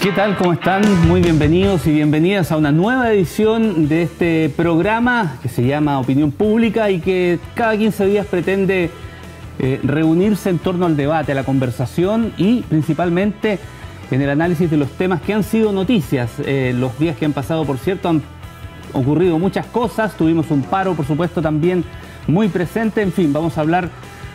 ¿Qué tal? ¿Cómo están? Muy bienvenidos y bienvenidas a una nueva edición de este programa que se llama Opinión Pública y que cada 15 días pretende reunirse en torno al debate, a la conversación y principalmente en el análisis de los temas que han sido noticias. Los días que han pasado, por cierto, han ocurrido muchas cosas. Tuvimos un paro, por supuesto, también muy presente. En fin, vamos a hablar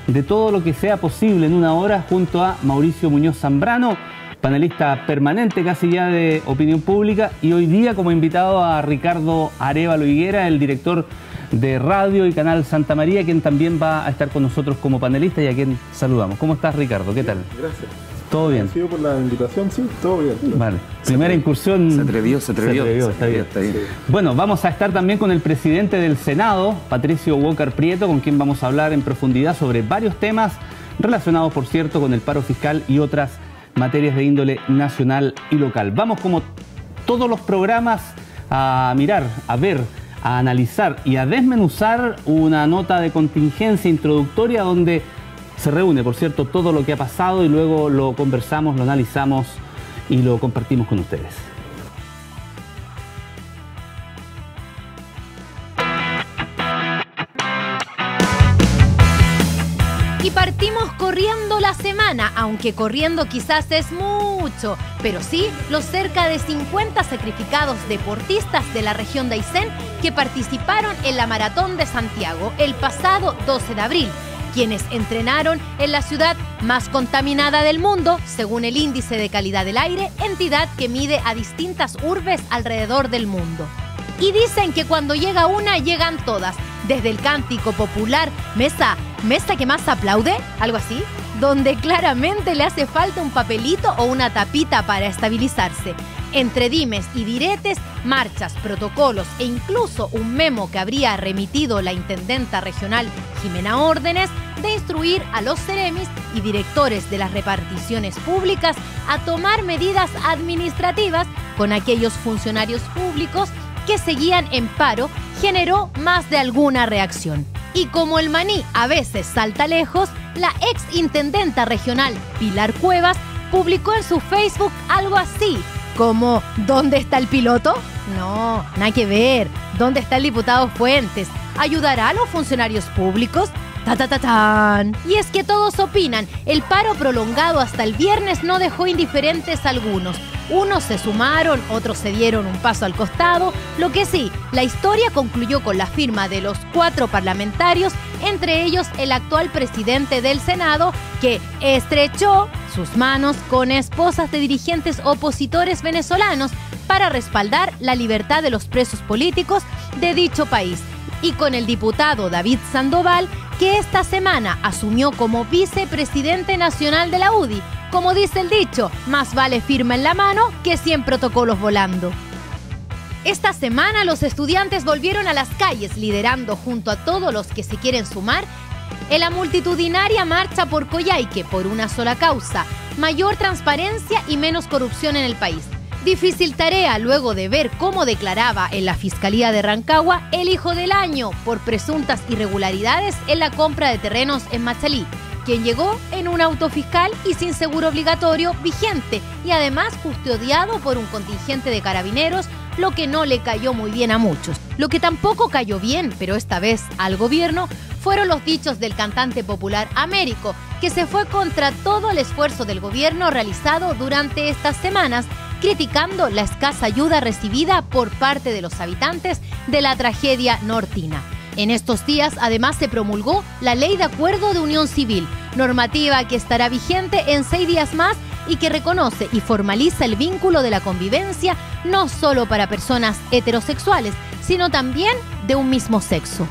de todo lo que sea posible en una hora junto a Mauricio Muñoz Zambrano, panelista permanente casi ya de Opinión Pública, y hoy día como invitado a Ricardo Arévalo Higuera, el director de Radio y Canal Santa María, quien también va a estar con nosotros como panelista y a quien saludamos. ¿Cómo estás, Ricardo? ¿Qué tal? Gracias. ¿Todo bien? Agradecido por la invitación, sí, todo bien. Vale. Primera incursión. Se atrevió. Está bien. Sí. Bueno, vamos a estar también con el presidente del Senado, Patricio Walker Prieto, con quien vamos a hablar en profundidad sobre varios temas relacionados, por cierto, con el paro fiscal y otras materias de índole nacional y local. Vamos, como todos los programas, a mirar, a ver, a analizar y a desmenuzar una nota de contingencia introductoria donde se reúne, por cierto, todo lo que ha pasado y luego lo conversamos, lo analizamos y lo compartimos con ustedes. Y partimos corriendo la semana, aunque corriendo quizás es mucho, pero sí los cerca de 50 sacrificados deportistas de la región de Aysén que participaron en la Maratón de Santiago el pasado 12 de abril, quienes entrenaron en la ciudad más contaminada del mundo, según el Índice de Calidad del Aire, entidad que mide a distintas urbes alrededor del mundo. Y dicen que cuando llega una, llegan todas, desde el cántico popular Mesa que más aplaude, algo así, donde claramente le hace falta un papelito o una tapita para estabilizarse. Entre dimes y diretes, marchas, protocolos e incluso un memo que habría remitido la intendenta regional Jimena Órdenes de instruir a los seremis y directores de las reparticiones públicas a tomar medidas administrativas con aquellos funcionarios públicos que seguían en paro, generó más de alguna reacción. Y como el maní a veces salta lejos, la ex intendenta regional Pilar Cuevas publicó en su Facebook algo así como ¿dónde está el piloto? No, nada que ver. ¿Dónde está el diputado Fuentes? ¿Ayudará a los funcionarios públicos? ¡Ta-ta-ta-tan! Y es que todos opinan, el paro prolongado hasta el viernes no dejó indiferentes a algunos. Unos se sumaron, otros se dieron un paso al costado. Lo que sí, la historia concluyó con la firma de los 4 parlamentarios, entre ellos el actual presidente del Senado, que estrechó sus manos con esposas de dirigentes opositores venezolanos para respaldar la libertad de los presos políticos de dicho país. Y con el diputado David Sandoval, que esta semana asumió como vicepresidente nacional de la UDI. Como dice el dicho, más vale firma en la mano que 100 protocolos volando. Esta semana los estudiantes volvieron a las calles, liderando junto a todos los que se quieren sumar en la multitudinaria marcha por Coyhaique por una sola causa: mayor transparencia y menos corrupción en el país. Difícil tarea luego de ver cómo declaraba en la Fiscalía de Rancagua el hijo del año por presuntas irregularidades en la compra de terrenos en Machalí, quien llegó en un auto fiscal y sin seguro obligatorio vigente y además custodiado por un contingente de carabineros, lo que no le cayó muy bien a muchos. Lo que tampoco cayó bien, pero esta vez al gobierno, fueron los dichos del cantante popular Américo, que se fue contra todo el esfuerzo del gobierno realizado durante estas semanas, criticando la escasa ayuda recibida por parte de los habitantes de la tragedia nortina. En estos días, además, se promulgó la Ley de Acuerdo de Unión Civil, normativa que estará vigente en 6 días más y que reconoce y formaliza el vínculo de la convivencia no solo para personas heterosexuales, sino también de un mismo sexo.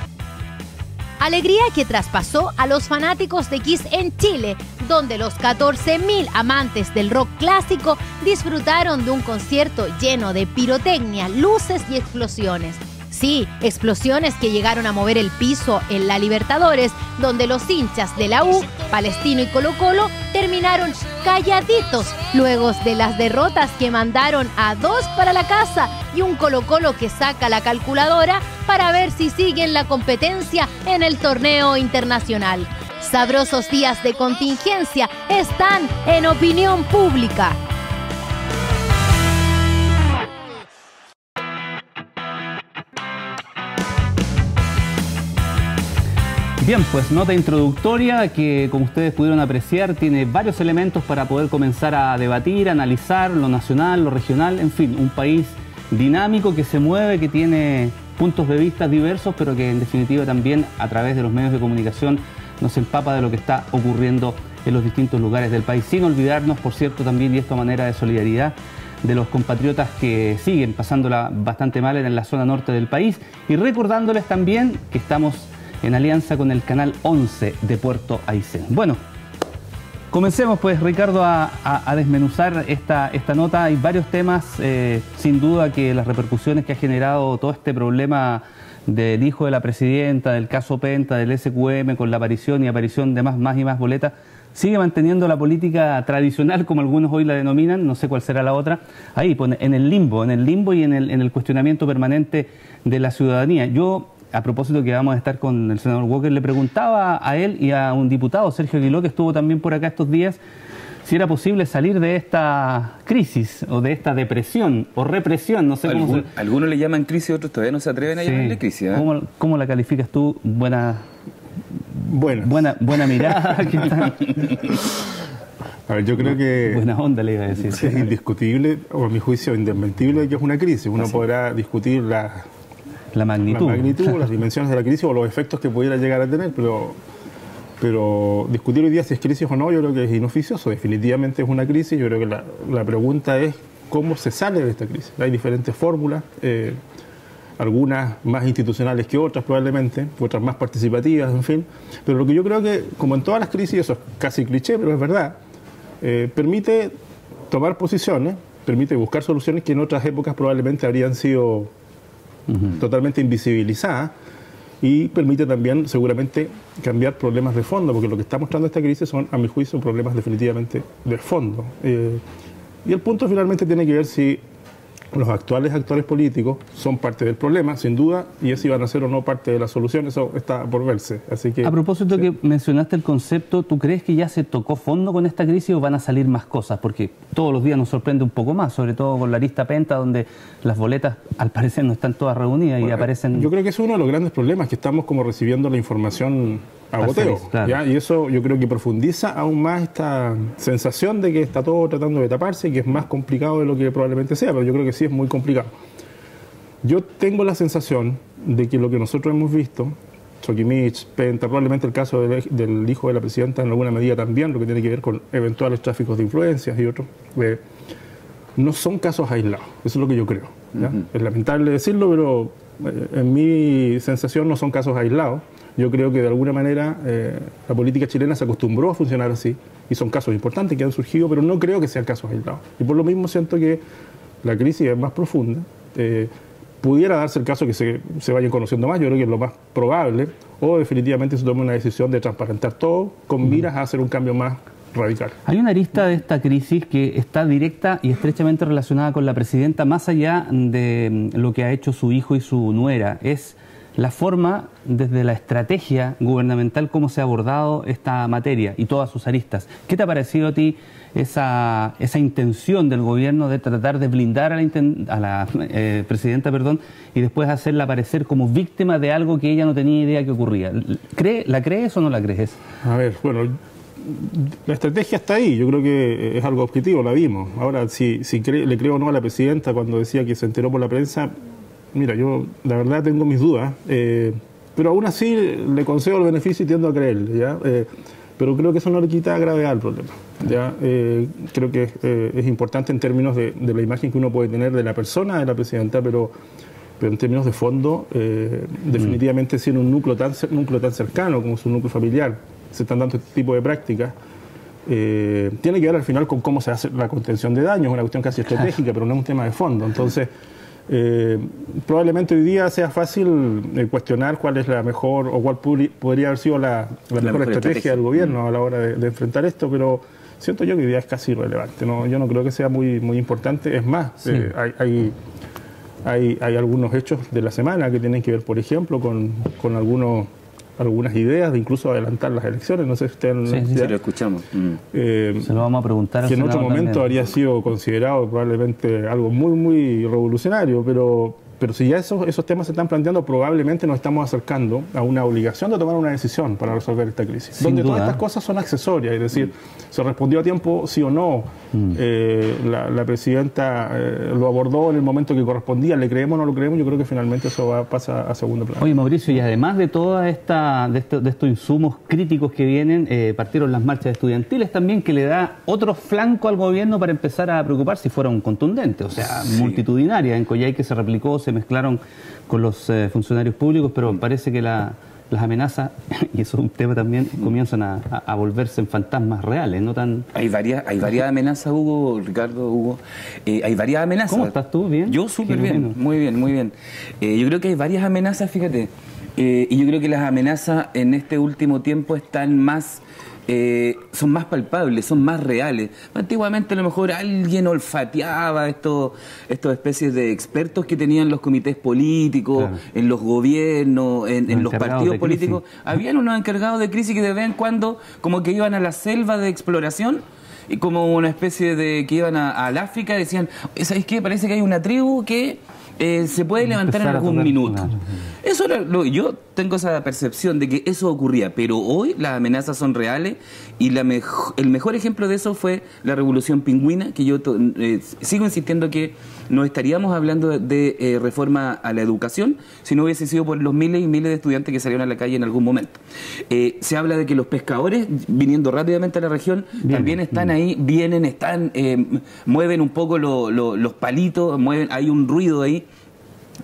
Alegría que traspasó a los fanáticos de Kiss en Chile, donde los 14.000 amantes del rock clásico disfrutaron de un concierto lleno de pirotecnia, luces y explosiones. Sí, explosiones que llegaron a mover el piso en la Libertadores, donde los hinchas de la U, Palestino y Colo-Colo terminaron calladitos luego de las derrotas que mandaron a 2 para la casa y un Colo-Colo que saca la calculadora para ver si siguen la competencia en el torneo internacional. Sabrosos días de contingencia están en Opinión Pública. Bien, pues nota introductoria que, como ustedes pudieron apreciar, tiene varios elementos para poder comenzar a debatir, analizar lo nacional, lo regional, en fin, un país dinámico que se mueve, que tiene puntos de vista diversos, pero que en definitiva también a través de los medios de comunicación nos empapa de lo que está ocurriendo en los distintos lugares del país, sin olvidarnos, por cierto, también, y esto a manera de solidaridad, de los compatriotas que siguen pasándola bastante mal en la zona norte del país, y recordándoles también que estamos en alianza con el canal 11 de Puerto Aysén. Bueno, comencemos pues, Ricardo, a desmenuzar esta nota. Hay varios temas, sin duda que las repercusiones que ha generado todo este problema del hijo de la presidenta, del caso Penta, del SQM, con la aparición de más y más boletas, sigue manteniendo la política tradicional, como algunos hoy la denominan, no sé cuál será la otra, ahí, pues, en el limbo y en el cuestionamiento permanente de la ciudadanía. Yo, a propósito que vamos a estar con el senador Walker, le preguntaba a él y a un diputado, Sergio Aguiló, que estuvo también por acá estos días, si era posible salir de esta crisis o de esta depresión o represión, no sé cómo se... Algunos le llaman crisis, otros todavía no se atreven a llamarle crisis, ¿eh? ¿Cómo la calificas tú? Buena mirada. A ver, yo creo que... Buena onda, le iba a decir. Es indiscutible, o a mi juicio indesmentible, que es una crisis. Uno podrá discutir la magnitud, las dimensiones de la crisis o los efectos que pudiera llegar a tener, pero discutir hoy día si es crisis o no, yo creo que es inoficioso. Definitivamente es una crisis. Yo creo que la pregunta es cómo se sale de esta crisis. Hay diferentes fórmulas, algunas más institucionales que otras probablemente, otras más participativas, en fin. Pero lo que yo creo que, como en todas las crisis, eso es casi cliché, pero es verdad, permite tomar posiciones, permite buscar soluciones que en otras épocas probablemente habrían sido totalmente invisibilizadas, y permite también seguramente cambiar problemas de fondo, porque lo que está mostrando esta crisis son, a mi juicio, problemas definitivamente de fondo. Y el punto finalmente tiene que ver si los actuales actores políticos son parte del problema, sin duda, y si van a ser o no parte de la solución, eso está por verse. Así que, a propósito que mencionaste el concepto, ¿tú crees que ya se tocó fondo con esta crisis o van a salir más cosas? Porque todos los días nos sorprende un poco más, sobre todo con la lista Penta, donde las boletas al parecer no están todas reunidas y aparecen... Yo creo que es uno de los grandes problemas, que estamos como recibiendo la información a goteo, claro. ¿Ya? Y eso yo creo que profundiza aún más esta sensación de que está todo tratando de taparse y que es más complicado de lo que probablemente sea, pero yo creo que sí es muy complicado. Yo tengo la sensación de que lo que nosotros hemos visto, Soquimich, Penta, probablemente el caso del hijo de la presidenta en alguna medida también, lo que tiene que ver con eventuales tráficos de influencias y otros, no son casos aislados. Eso es lo que yo creo, ¿ya? Es lamentable decirlo, pero en mi sensación no son casos aislados. Yo creo que de alguna manera la política chilena se acostumbró a funcionar así, y son casos importantes que han surgido, pero no creo que sean casos aislados. Y por lo mismo siento que la crisis es más profunda. Pudiera darse el caso que se vayan conociendo más, yo creo que es lo más probable, o definitivamente se tome una decisión de transparentar todo con miras a hacer un cambio más radical. Hay una arista de esta crisis que está directa y estrechamente relacionada con la presidenta, más allá de lo que ha hecho su hijo y su nuera. Es la forma, desde la estrategia gubernamental, cómo se ha abordado esta materia y todas sus aristas. ¿Qué te ha parecido a ti esa intención del gobierno de tratar de blindar a la presidenta, y después hacerla aparecer como víctima de algo que ella no tenía idea que ocurría? ¿La crees o no la crees? A ver, bueno, la estrategia está ahí, yo creo que es algo objetivo, la vimos. Ahora, si le creo o no a la presidenta cuando decía que se enteró por la prensa, mira, yo la verdad tengo mis dudas, pero aún así le concedo el beneficio y tiendo a creerle, ¿ya? Pero creo que eso no le quita gravedad al problema, ¿ya? Creo que es importante en términos de la imagen que uno puede tener de la persona de la presidenta, pero en términos de fondo, definitivamente siendo un núcleo tan cercano como su núcleo familiar, se están dando este tipo de prácticas. Tiene que ver al final con cómo se hace la contención de daños, es una cuestión casi estratégica, pero no es un tema de fondo. Entonces, probablemente hoy día sea fácil cuestionar cuál es la mejor o cuál podría haber sido la mejor estrategia del gobierno a la hora de enfrentar esto, pero siento yo que hoy día es casi irrelevante. Yo no creo que sea muy importante. Es más, sí. Hay algunos hechos de la semana que tienen que ver, por ejemplo, con algunas ideas de incluso adelantar las elecciones. No sé si ustedes... Sí, lo escuchamos. Se lo vamos a preguntar. Que en otro momento habría sido considerado probablemente algo muy revolucionario, pero pero si ya esos temas se están planteando, probablemente nos estamos acercando a una obligación de tomar una decisión para resolver esta crisis. Sin donde duda. Todas estas cosas son accesorias, es decir, se respondió a tiempo sí o no, la presidenta lo abordó en el momento que correspondía, le creemos o no lo creemos, yo creo que finalmente eso pasa a segundo plano. Oye, Mauricio, y además de toda de estos insumos críticos que vienen, partieron las marchas estudiantiles también, que le da otro flanco al gobierno para empezar a preocupar si fuera un contundente, o sea, multitudinaria. En Coyhaique se replicó, se mezclaron con los funcionarios públicos, pero parece que las amenazas, y eso es un tema también, comienzan a volverse en fantasmas reales, no tan... Hay varias amenazas, Hugo, Ricardo, Hugo. Hay varias amenazas. ¿Cómo estás tú? ¿Bien? Yo súper bien, muy bien, muy bien. Yo creo que hay varias amenazas, fíjate. Y yo creo que las amenazas en este último tiempo están más... son más palpables, son más reales. Antiguamente a lo mejor alguien olfateaba estos especies de expertos que tenían los comités políticos, claro, en los gobiernos, en los partidos políticos. Habían unos encargados de crisis que de vez en cuando como que iban a la selva de exploración y como una especie de que iban al África y decían, ¿sabes qué? Parece que hay una tribu que se puede levantar en algún minuto. Eso era yo tengo esa percepción de que eso ocurría, pero hoy las amenazas son reales y el mejor ejemplo de eso fue la Revolución Pingüina, que yo sigo insistiendo que no estaríamos hablando de reforma a la educación si no hubiese sido por los miles y miles de estudiantes que salieron a la calle en algún momento. Se habla de que los pescadores, viniendo rápidamente a la región, también están ahí, mueven un poco los palitos, hay un ruido ahí.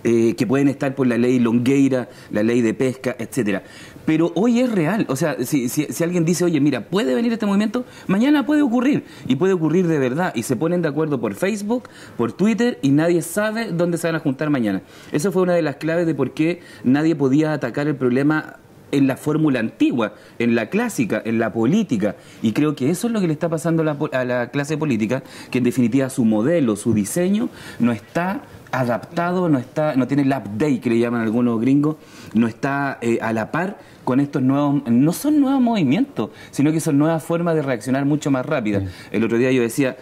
Que pueden estar por la ley Longueira, la ley de pesca, etcétera. Pero hoy es real, o sea, si alguien dice, oye, mira, puede venir este movimiento, mañana puede ocurrir, y puede ocurrir de verdad, y se ponen de acuerdo por Facebook, por Twitter, y nadie sabe dónde se van a juntar mañana. Eso fue una de las claves de por qué nadie podía atacar el problema en la fórmula antigua, en la clásica, en la política, y creo que eso es lo que le está pasando a la clase política, que en definitiva su modelo, su diseño no está adaptado, no tiene el update que le llaman algunos gringos, no está a la par con estos nuevos, no son nuevos movimientos, sino que son nuevas formas de reaccionar mucho más rápidas. El otro día yo decía,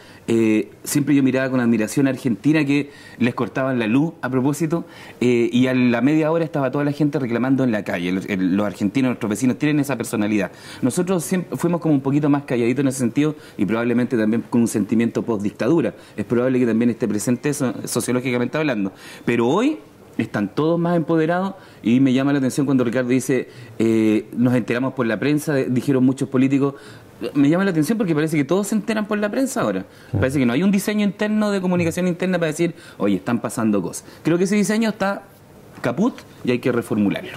siempre yo miraba con admiración a Argentina que les cortaban la luz a propósito, y a la media hora estaba toda la gente reclamando en la calle. Los argentinos, nuestros vecinos, tienen esa personalidad. Nosotros siempre fuimos como un poquito más calladitos en ese sentido y probablemente también con un sentimiento post-dictadura. Es probable que también esté presente eso, sociológicamente hablando. Pero hoy están todos más empoderados y me llama la atención cuando Ricardo dice nos enteramos por la prensa, dijeron muchos políticos. Me llama la atención porque parece que todos se enteran por la prensa ahora. Parece que no hay un diseño interno de comunicación interna para decir, oye, están pasando cosas. Creo que ese diseño está caput y hay que reformularlo.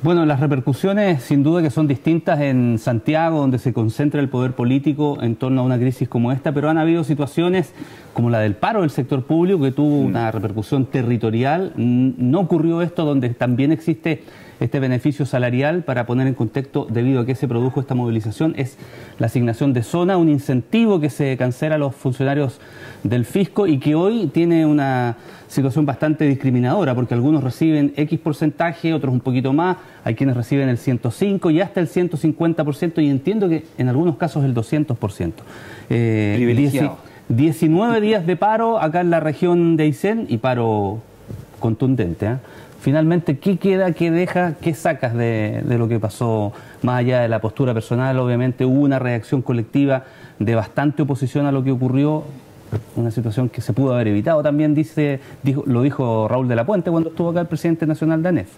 Bueno, las repercusiones sin duda que son distintas en Santiago, donde se concentra el poder político en torno a una crisis como esta, pero han habido situaciones como la del paro del sector público, que tuvo una repercusión territorial. No ocurrió esto donde también existe este beneficio salarial. Para poner en contexto, debido a que se produjo esta movilización, es la asignación de zona, un incentivo que se cancela a los funcionarios del fisco y que hoy tiene una situación bastante discriminadora, porque algunos reciben X porcentaje, otros un poquito más, hay quienes reciben el 105% y hasta el 150%, y entiendo que en algunos casos el 200%. Privilegiado. 19 días de paro acá en la región de Aysén, y paro contundente, Finalmente, ¿qué queda, qué deja, qué sacas de lo que pasó? Más allá de la postura personal, obviamente hubo una reacción colectiva de bastante oposición a lo que ocurrió, una situación que se pudo haber evitado también, lo dijo Raúl de la Puente cuando estuvo acá el presidente nacional de ANEF,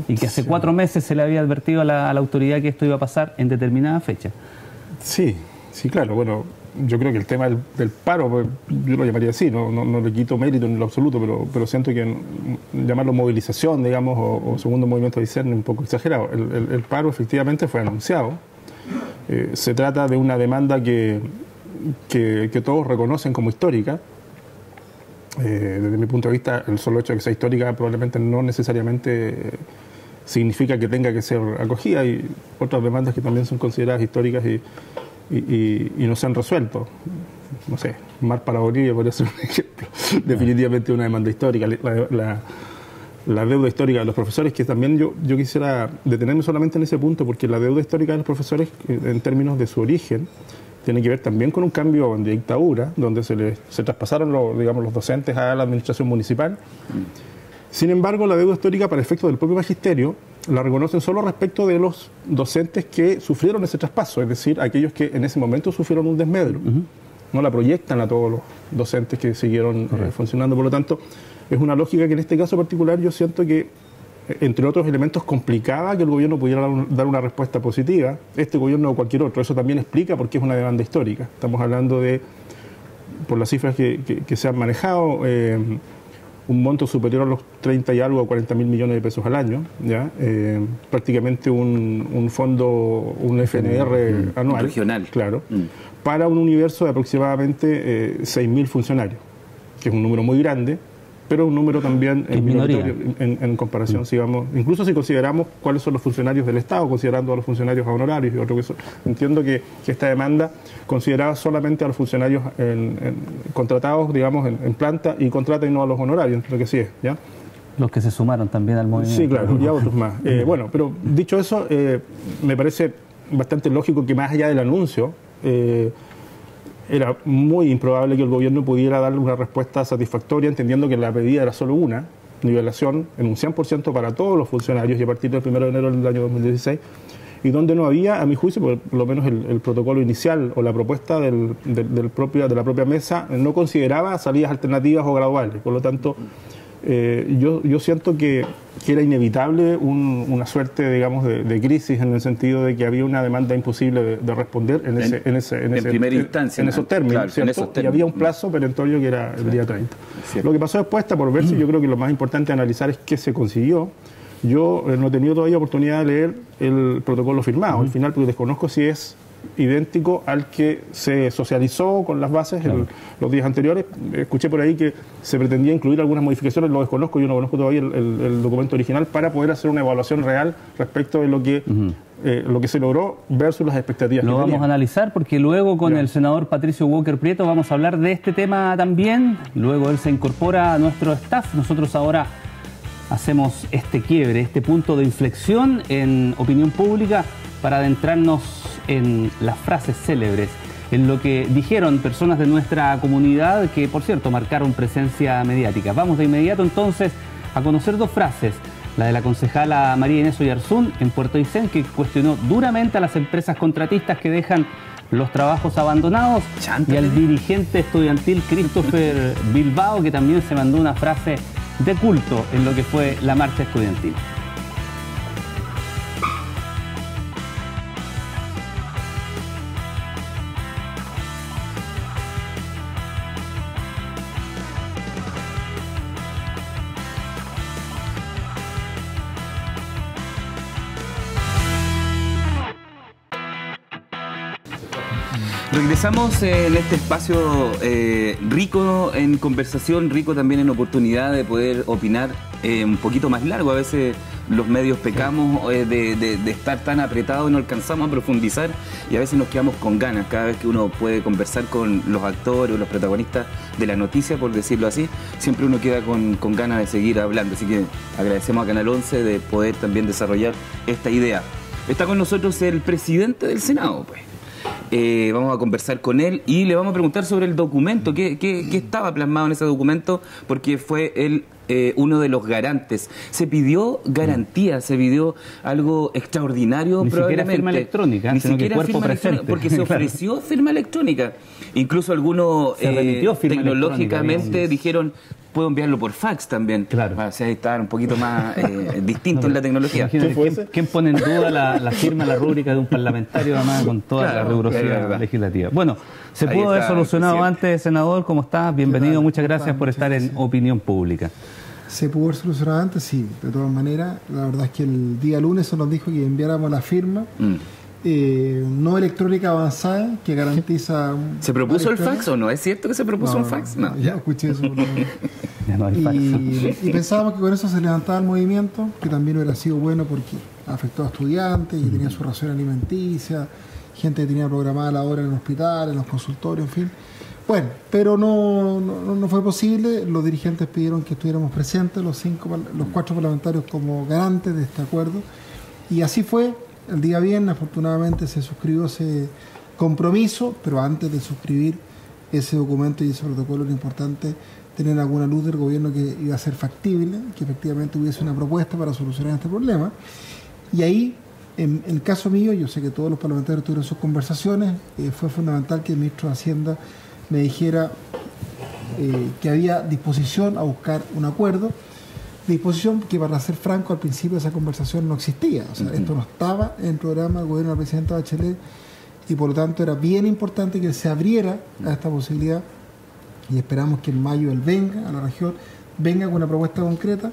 y que hace 4 meses se le había advertido a la autoridad que esto iba a pasar en determinada fecha. Sí, claro, bueno, yo creo que el tema del paro, yo lo llamaría así, no le quito mérito en lo absoluto, pero siento que llamarlo movilización, digamos, o segundo movimiento de Aysén es un poco exagerado. El paro efectivamente fue anunciado. Se trata de una demanda que todos reconocen como histórica. Desde mi punto de vista, el solo hecho de que sea histórica probablemente no necesariamente significa que tenga que ser acogida. Hay otras demandas que también son consideradas históricas y no se han resuelto. No sé, Mar para Bolivia podría ser un ejemplo. Definitivamente una demanda histórica. La deuda histórica de los profesores, que también yo quisiera detenerme solamente en ese punto, porque la deuda histórica de los profesores, en términos de su origen, tiene que ver también con un cambio de dictadura, donde se traspasaron los docentes a la administración municipal. Sin embargo, la deuda histórica para efectos del propio magisterio la reconocen solo respecto de los docentes que sufrieron ese traspaso, es decir, aquellos que en ese momento sufrieron un desmedro. No la proyectan a todos los docentes que siguieron funcionando. Por lo tanto, es una lógica que en este caso particular yo siento que, entre otros elementos, complicaba que el gobierno pudiera dar una respuesta positiva, este gobierno o cualquier otro. Eso también explica por qué es una demanda histórica. Estamos hablando de, por las cifras que se han manejado, un monto superior a los 30 y algo, 40 mil millones de pesos al año, ¿ya? Prácticamente un fondo, un FNR anual. Regional. Claro. Para un universo de aproximadamente 6.000 funcionarios, que es un número muy grande, pero un número también en comparación, digamos, incluso si consideramos cuáles son los funcionarios del Estado, considerando a los funcionarios honorarios y otro que eso. Entiendo que esta demanda consideraba solamente a los funcionarios contratados, digamos, en planta y contrata y no a los honorarios, lo que sí es, ¿ya? Los que se sumaron también al movimiento. Sí, claro, y a otros más. Bueno, pero dicho eso, me parece bastante lógico que más allá del anuncio, era muy improbable que el gobierno pudiera darle una respuesta satisfactoria, entendiendo que la medida era solo una, nivelación en un 100% para todos los funcionarios y a partir del 1 de enero del año 2016, y donde no había, a mi juicio, por lo menos el protocolo inicial o la propuesta de la propia mesa no consideraba salidas alternativas o graduales. Por lo tanto, yo siento que era inevitable una suerte, digamos, de crisis, en el sentido de que había una demanda imposible de responder en primera instancia, en esos términos, claro, ¿cierto? Y había un plazo perentorio que era el día 30. Lo que pasó después está por verse. Yo creo que lo más importante de analizar es qué se consiguió. Yo no he tenido todavía oportunidad de leer el protocolo firmado, al final, porque desconozco si es idéntico al que se socializó con las bases los días anteriores. Escuché por ahí que se pretendía incluir algunas modificaciones, lo desconozco, yo no conozco todavía el documento original, para poder hacer una evaluación real respecto de lo que se logró versus las expectativas. Lo vamos a analizar porque luego con el senador Patricio Walker Prieto vamos a hablar de este tema también. Luego él se incorpora a nuestro staff. Nosotros ahora hacemos este quiebre, este punto de inflexión en opinión pública para adentrarnos en las frases célebres, en lo que dijeron personas de nuestra comunidad que, por cierto, marcaron presencia mediática. Vamos de inmediato entonces a conocer dos frases. La de la concejala María Inés Oyarzún en Puerto Aysén, que cuestionó duramente a las empresas contratistas que dejan los trabajos abandonados, y al dirigente estudiantil Christopher Bilbao, que también se mandó una frase de culto en lo que fue la marcha estudiantil. Regresamos en este espacio rico en conversación, rico también en oportunidad de poder opinar un poquito más largo. A veces los medios pecamos de estar tan apretados y no alcanzamos a profundizar, y a veces nos quedamos con ganas. Cada vez que uno puede conversar con los actores o los protagonistas de la noticia, por decirlo así, siempre uno queda con ganas de seguir hablando. Así que agradecemos a Canal 11 de poder también desarrollar esta idea. Está con nosotros el presidente del Senado, pues. Vamos a conversar con él y le vamos a preguntar sobre el documento, qué estaba plasmado en ese documento, porque fue él uno de los garantes. Se pidió garantía, se pidió algo extraordinario, ni probablemente. Siquiera firma electrónica, ni sino siquiera que cuerpo firma presente. Porque se ofreció firma electrónica. Incluso algunos tecnológicamente dijeron, puedo enviarlo por fax también. Claro. O sea, estar un poquito más distinto en la tecnología. ¿Quién pone en duda la firma, la rúbrica de un parlamentario, además con toda la rigurosidad legislativa? Bueno, se pudo haber solucionado antes, senador. ¿Cómo estás? Bienvenido, muchas gracias por estar en Opinión Pública. ¿Se pudo haber solucionado antes? Sí, de todas maneras. La verdad es que el día lunes se nos dijo que enviáramos la firma. No electrónica avanzada que garantiza... ¿Se propuso el fax o no? ¿Es cierto que se propuso un fax? No. Ya escuché eso. Ya no hay fax. Y pensábamos que con eso se levantaba el movimiento, que también hubiera sido bueno porque afectó a estudiantes y tenían su ración alimenticia, gente que tenía programada la hora en el hospital, en los consultorios, en fin. Bueno, pero no fue posible. Los dirigentes pidieron que estuviéramos presentes, los 4 parlamentarios, como garantes de este acuerdo. Y así fue. El día viernes, afortunadamente, se suscribió ese compromiso, pero antes de suscribir ese documento y ese protocolo, era importante tener alguna luz del gobierno que iba a ser factible, que efectivamente hubiese una propuesta para solucionar este problema. Y ahí, en el caso mío, yo sé que todos los parlamentarios tuvieron sus conversaciones, fue fundamental que el ministro de Hacienda me dijera que había disposición a buscar un acuerdo, disposición que, para ser franco, al principio esa conversación no existía. O sea, esto no estaba en el programa del gobierno de la presidenta Bachelet, y por lo tanto era bien importante que se abriera a esta posibilidad, y esperamos que en mayo él venga a la región, venga con una propuesta concreta.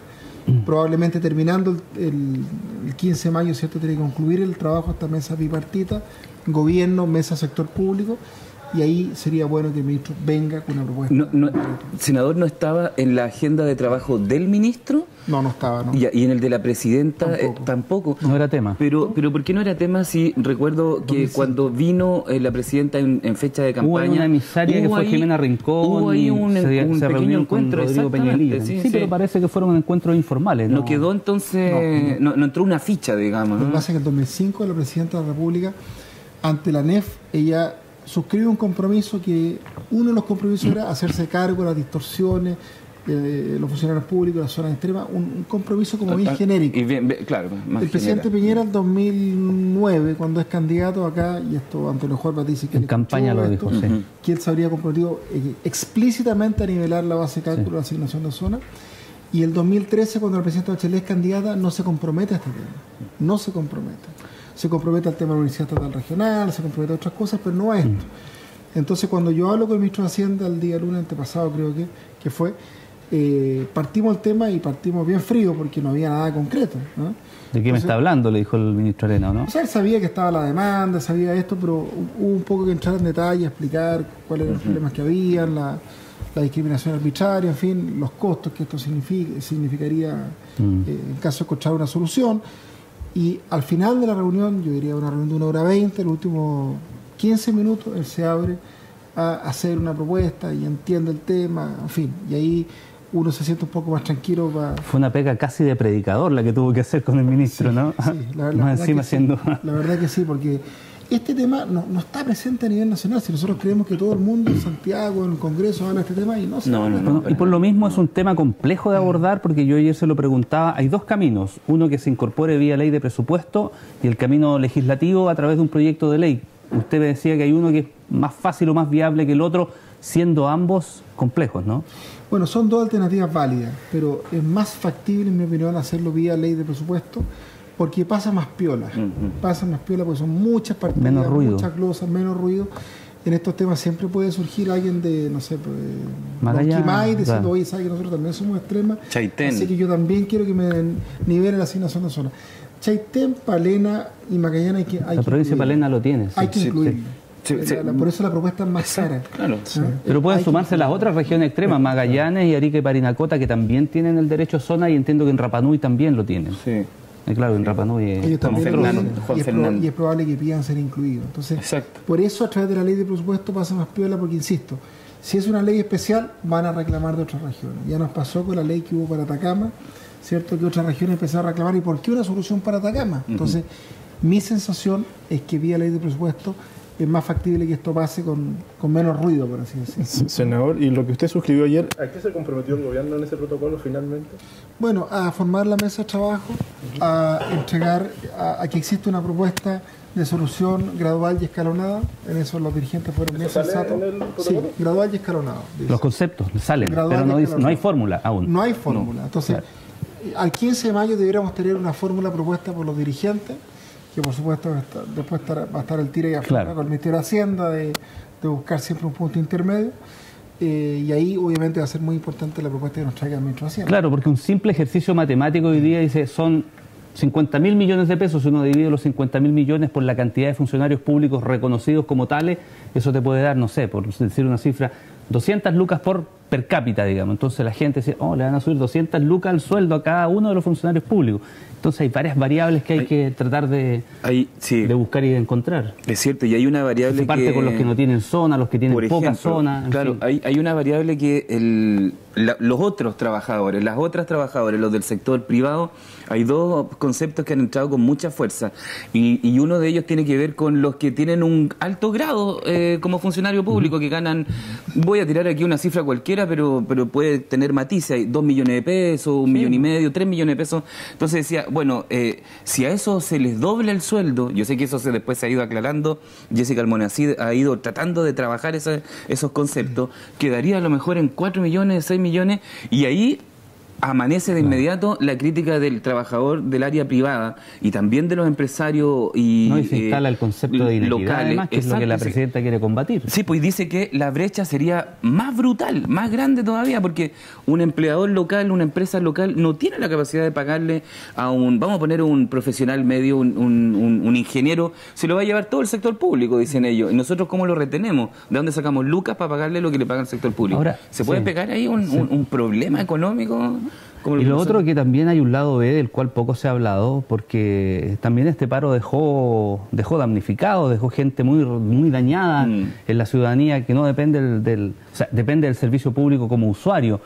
Probablemente terminando el 15 de mayo, ¿cierto?, tiene que concluir el trabajo de esta mesa bipartita, gobierno, mesa, sector público, y ahí sería bueno que el ministro venga con una propuesta. Senador, ¿no estaba en la agenda de trabajo del ministro? No estaba, ¿no? Y en el de la presidenta tampoco. No era tema. Pero ¿por qué no era tema si recuerdo que 2005. Cuando vino la presidenta en fecha de campaña... Hubo una emisaria que fue Jimena Rincón. Hubo ahí un pequeño encuentro, con Rodrigo sí, pero parece que fueron encuentros informales. No quedó entonces... No entró una ficha, digamos. Lo que pasa es que en 2005 la presidenta de la República, ante la NEF, ella suscribe un compromiso que uno de los compromisos era hacerse cargo de las distorsiones de los funcionarios públicos, de las zonas extremas, un compromiso como bien genérico. Y bien, claro, más el presidente Piñera en 2009, cuando es candidato acá, y esto Antonio Juárez dice que en campaña lo dijo, que él se habría comprometido explícitamente a nivelar la base de cálculo de la asignación de zona. Y el 2013, cuando la presidenta Bachelet es candidata, no se compromete a este tema. No se compromete. Se compromete al tema de la Universidad Estatal Regional, se compromete a otras cosas, pero no a esto. Entonces, cuando yo hablo con el ministro de Hacienda el día lunes antepasado, creo que fue, partimos el tema y partimos bien frío porque no había nada concreto, ¿no? ¿De qué me está hablando?, le dijo el ministro Arena, ¿no? O sea, él sabía que estaba la demanda, sabía esto, pero hubo un poco que entrar en detalle, explicar cuáles eran los problemas que habían, la discriminación arbitraria, en fin, los costos que esto significaría en caso de encontrar una solución. Y al final de la reunión, yo diría una reunión de 1h20, los últimos 15 minutos, él se abre a hacer una propuesta y entiende el tema, en fin, y ahí uno se siente un poco más tranquilo. Fue una pega casi de predicador la que tuvo que hacer con el ministro, sí, ¿no? Sí, más encima siendo... La verdad que sí, porque este tema no está presente a nivel nacional. Si nosotros creemos que todo el mundo en Santiago, en el Congreso, habla de este tema y no se habla. Y por lo mismo es un tema complejo de abordar, porque yo ayer se lo preguntaba, hay dos caminos, uno que se incorpore vía ley de presupuesto y el camino legislativo a través de un proyecto de ley. Usted me decía que hay uno que es más fácil o más viable que el otro, siendo ambos complejos, ¿no? Bueno, son dos alternativas válidas, pero es más factible, en mi opinión, hacerlo vía ley de presupuesto, porque pasa más piola. Pasa más piola porque son muchas partidas, muchas glosas, menos ruido. En estos temas siempre puede surgir alguien de, no sé, Quimay diciendo, oye, ¿sabes que nosotros también somos extremas? Chaitén. Así que yo también quiero que me nivelen la asignación de zona. Chaitén, Palena y Magallanes la provincia de Palena lo tiene. Hay que incluirlo. Por eso la propuesta es más cara. Claro. Pero pueden sumarse las otras regiones extremas, Magallanes y Arica y Parinacota, que también tienen el derecho a zona, y entiendo que en Rapa Nui también lo tienen. Sí. Claro, en Rapa Nui ellos también y es probable que pidan ser incluidos. Entonces, por eso a través de la ley de presupuesto pasa más piola, porque insisto, si es una ley especial, van a reclamar de otras regiones. Ya nos pasó con la ley que hubo para Atacama, ¿cierto?, que otras regiones empezaron a reclamar. ¿Y por qué una solución para Atacama? Entonces, mi sensación es que vía ley de presupuesto es más factible que esto pase con menos ruido, por así decirlo. Senador, ¿y lo que usted suscribió ayer, a qué se comprometió el gobierno en ese protocolo finalmente? Bueno, a formar la mesa de trabajo, a entregar, a que exista una propuesta de solución gradual y escalonada. En eso los dirigentes fueron bien sensatos. Sí, gradual y escalonado. Los conceptos salen, pero no hay fórmula aún. No hay fórmula. Entonces, al 15 de mayo deberíamos tener una fórmula propuesta por los dirigentes, que por supuesto después va a estar el tira y afloja con el Ministerio de Hacienda de buscar siempre un punto intermedio. Y ahí obviamente va a ser muy importante la propuesta que nos traiga el Ministro de Hacienda. Claro, porque un simple ejercicio matemático hoy día dice son 50.000 millones de pesos. Si uno divide los 50.000 millones por la cantidad de funcionarios públicos reconocidos como tales, eso te puede dar, no sé, por decir una cifra, 200 lucas por per cápita, digamos. Entonces la gente dice, le van a subir 200 lucas al sueldo a cada uno de los funcionarios públicos. Entonces hay varias variables que hay que tratar de buscar y de encontrar. Es cierto, y hay una variable se parte con los que no tienen zona, los que tienen poca zona. Claro, hay una variable que los otros trabajadores, las otras trabajadoras, los del sector privado, hay dos conceptos que han entrado con mucha fuerza y uno de ellos tiene que ver con los que tienen un alto grado como funcionario público, que ganan, voy a tirar aquí una cifra cualquiera, pero puede tener matices, hay 2 millones de pesos, 1,5 millones, 3 millones de pesos. Entonces decía, bueno, si a eso se les dobla el sueldo, yo sé que eso después se ha ido aclarando, Jessica Almonacid ha ido tratando de trabajar esos conceptos, quedaría a lo mejor en 4 millones, 6 millones, y ahí amanece de inmediato la crítica del trabajador del área privada y también de los empresarios y se instala el concepto de inequidad locales, además, que es lo que la presidenta quiere combatir. Sí, pues dice que la brecha sería más brutal, más grande todavía, porque un empleador local, una empresa local no tiene la capacidad de pagarle a vamos a poner un profesional medio, un ingeniero, se lo va a llevar todo el sector público, dicen ellos, y nosotros ¿cómo lo retenemos? ¿De dónde sacamos lucas para pagarle lo que le paga el sector público? Ahora, ¿se puede pegar ahí un problema económico? Y lo otro, que también hay un lado B del cual poco se ha hablado, porque también este paro dejó damnificado, dejó gente muy dañada en la ciudadanía, que no depende depende del servicio público como usuario.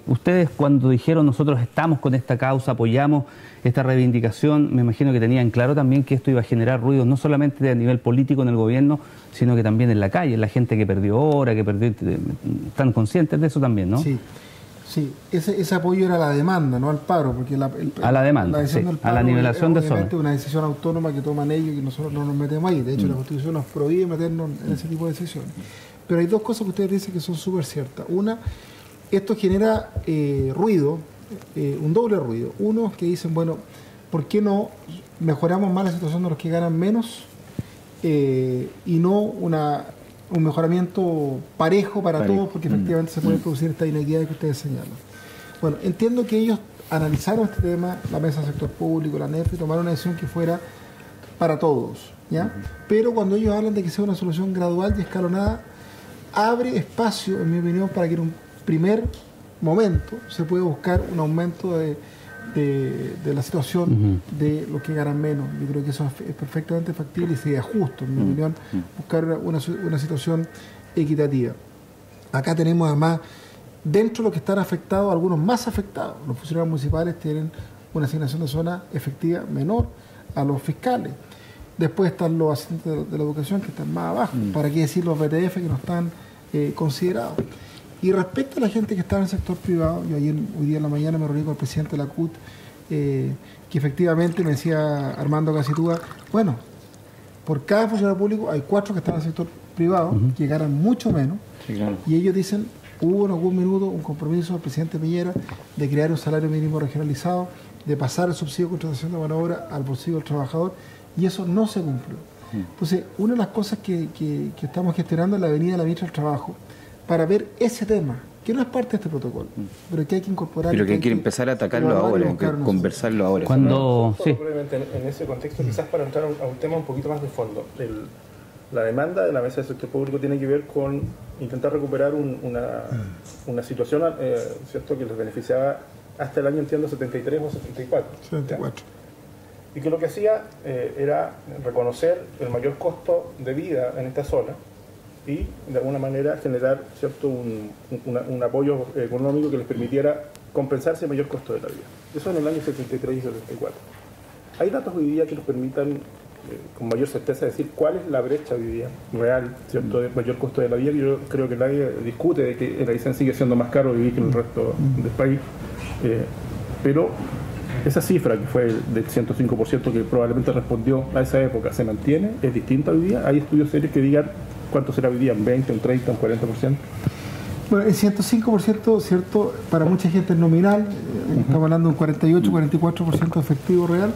Ustedes, cuando dijeron nosotros estamos con esta causa, apoyamos esta reivindicación, me imagino que tenían claro también que esto iba a generar ruidos no solamente a nivel político en el gobierno, sino que también en la calle, la gente que perdió hora, están conscientes de eso también, ¿no? Sí, ese apoyo era a la demanda, no al paro, porque a la demanda, a la nivelación de zona. Es una decisión autónoma que toman ellos y nosotros no nos metemos ahí. De hecho, la Constitución nos prohíbe meternos en ese tipo de decisiones. Pero hay dos cosas que ustedes dicen que son súper ciertas. Una, esto genera ruido, un doble ruido. Uno, que dicen, bueno, ¿por qué no mejoramos más la situación de los que ganan menos y no un mejoramiento parejo para todos, porque efectivamente se puede producir esta inequidad que ustedes señalan? Bueno, entiendo que ellos analizaron este tema, la Mesa del Sector Público, la NEF, y tomaron una decisión que fuera para todos, ¿ya? Pero cuando ellos hablan de que sea una solución gradual y escalonada, abre espacio, en mi opinión, para que en un primer momento se pueda buscar un aumento de la situación de los que ganan menos. Yo creo que eso es perfectamente factible y sería justo, en mi opinión, buscar una situación equitativa. Acá tenemos además, dentro de los que están afectados, algunos más afectados. Los funcionarios municipales tienen una asignación de zona efectiva menor a los fiscales. Después están los asistentes de la educación, que están más abajo. ¿Para qué decir los BTF, que no están considerados? Y respecto a la gente que está en el sector privado, yo hoy día en la mañana me reuní con el presidente de la CUT, que efectivamente me decía Armando Casitúa, bueno, por cada funcionario público hay 4 que están en el sector privado, que ganan mucho menos, y ellos dicen, hubo en algún minuto un compromiso del presidente Piñera de crear un salario mínimo regionalizado, de pasar el subsidio de contratación de mano de obra al bolsillo del trabajador, y eso no se cumplió. Entonces, una de las cosas que estamos gestionando es la venida de la ministra del Trabajo, para ver ese tema, que no es parte de este protocolo, pero que hay que incorporar. Pero que hay que empezar a atacarlo ahora, hay que conversarlo ahora. En ese contexto, quizás para entrar a un tema un poquito más de fondo, la demanda de la Mesa del Sector Público tiene que ver con intentar recuperar una situación ¿cierto?, que les beneficiaba hasta el año, entiendo, 73 o 74. 74. Y que lo que hacía era reconocer el mayor costo de vida en esta zona y de alguna manera generar, ¿cierto?, un apoyo económico que les permitiera compensarse el mayor costo de la vida. Eso en el año 73 y 74. Hay datos hoy día que nos permitan con mayor certeza decir cuál es la brecha hoy día real, ¿cierto?, de mayor costo de la vida. Yo creo que nadie discute de que en Aysén sigue siendo más caro vivir que en el resto del país, pero esa cifra que fue del 105% que probablemente respondió a esa época se mantiene, es distinta hoy día. Hay estudios serios que digan cuánto será hoy día, un 20, un 30, un 40%. Bueno, el 105%, ¿cierto?, para mucha gente es nominal, estamos hablando de un 48, 44% efectivo real.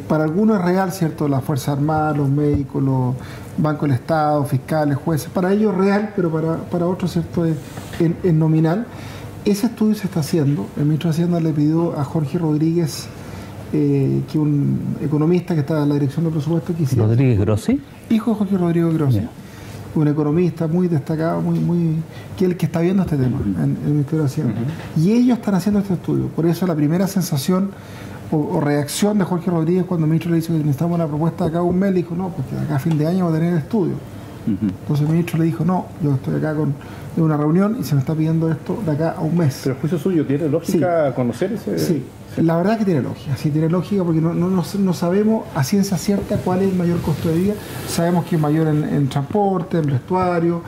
Para algunos es real, ¿cierto?, las Fuerzas Armadas, los médicos, los bancos del Estado, fiscales, jueces, para ellos es real, pero para otros, ¿cierto?, es nominal. Ese estudio se está haciendo. El ministro de Hacienda le pidió a Jorge Rodríguez, que un economista que está en la dirección del presupuesto, que hiciera. ¿Rodríguez Grossi? Hijo de Jorge Rodríguez Grossi. un economista muy destacado, que es el que está viendo este tema en el Ministerio de Hacienda. Y ellos están haciendo este estudio. Por eso la primera sensación o reacción de Jorge Rodríguez cuando el ministro le dice que necesitamos una propuesta de acá a un mes, le dijo, no, porque de acá a fin de año va a tener el estudio. Entonces el ministro le dijo, no, yo estoy acá en una reunión y se me está pidiendo esto de acá a un mes. ¿Pero el juicio suyo tiene lógica conocer ese...? Sí, la verdad que tiene lógica, sí tiene lógica porque no sabemos a ciencia cierta cuál es el mayor costo de vida. Sabemos que es mayor en transporte, en vestuario,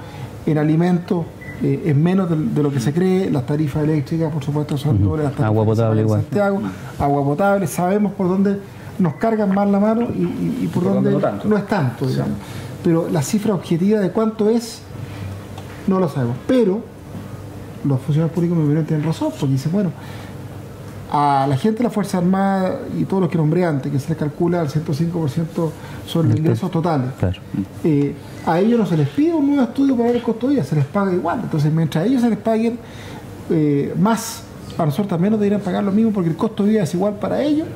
en alimentos, es menos de lo que se cree. Las tarifas eléctricas, por supuesto, son dobles. Las tarifas agua potable igual. Santiago, agua potable, sabemos por dónde nos cargan más la mano y por dónde no es tanto, digamos. Pero la cifra objetiva de cuánto es, no lo sabemos. Pero los funcionarios públicos me tienen razón, porque dicen, bueno, a la gente de la Fuerza Armada y todos los que nombré antes, que se les calcula el 105% sobre los ingresos totales, claro. A ellos no se les pide un nuevo estudio para ver el costo de vida, se les paga igual. Entonces, mientras a ellos se les paguen más, a nosotros también nos deberían pagar lo mismo, porque el costo de vida es igual para ellos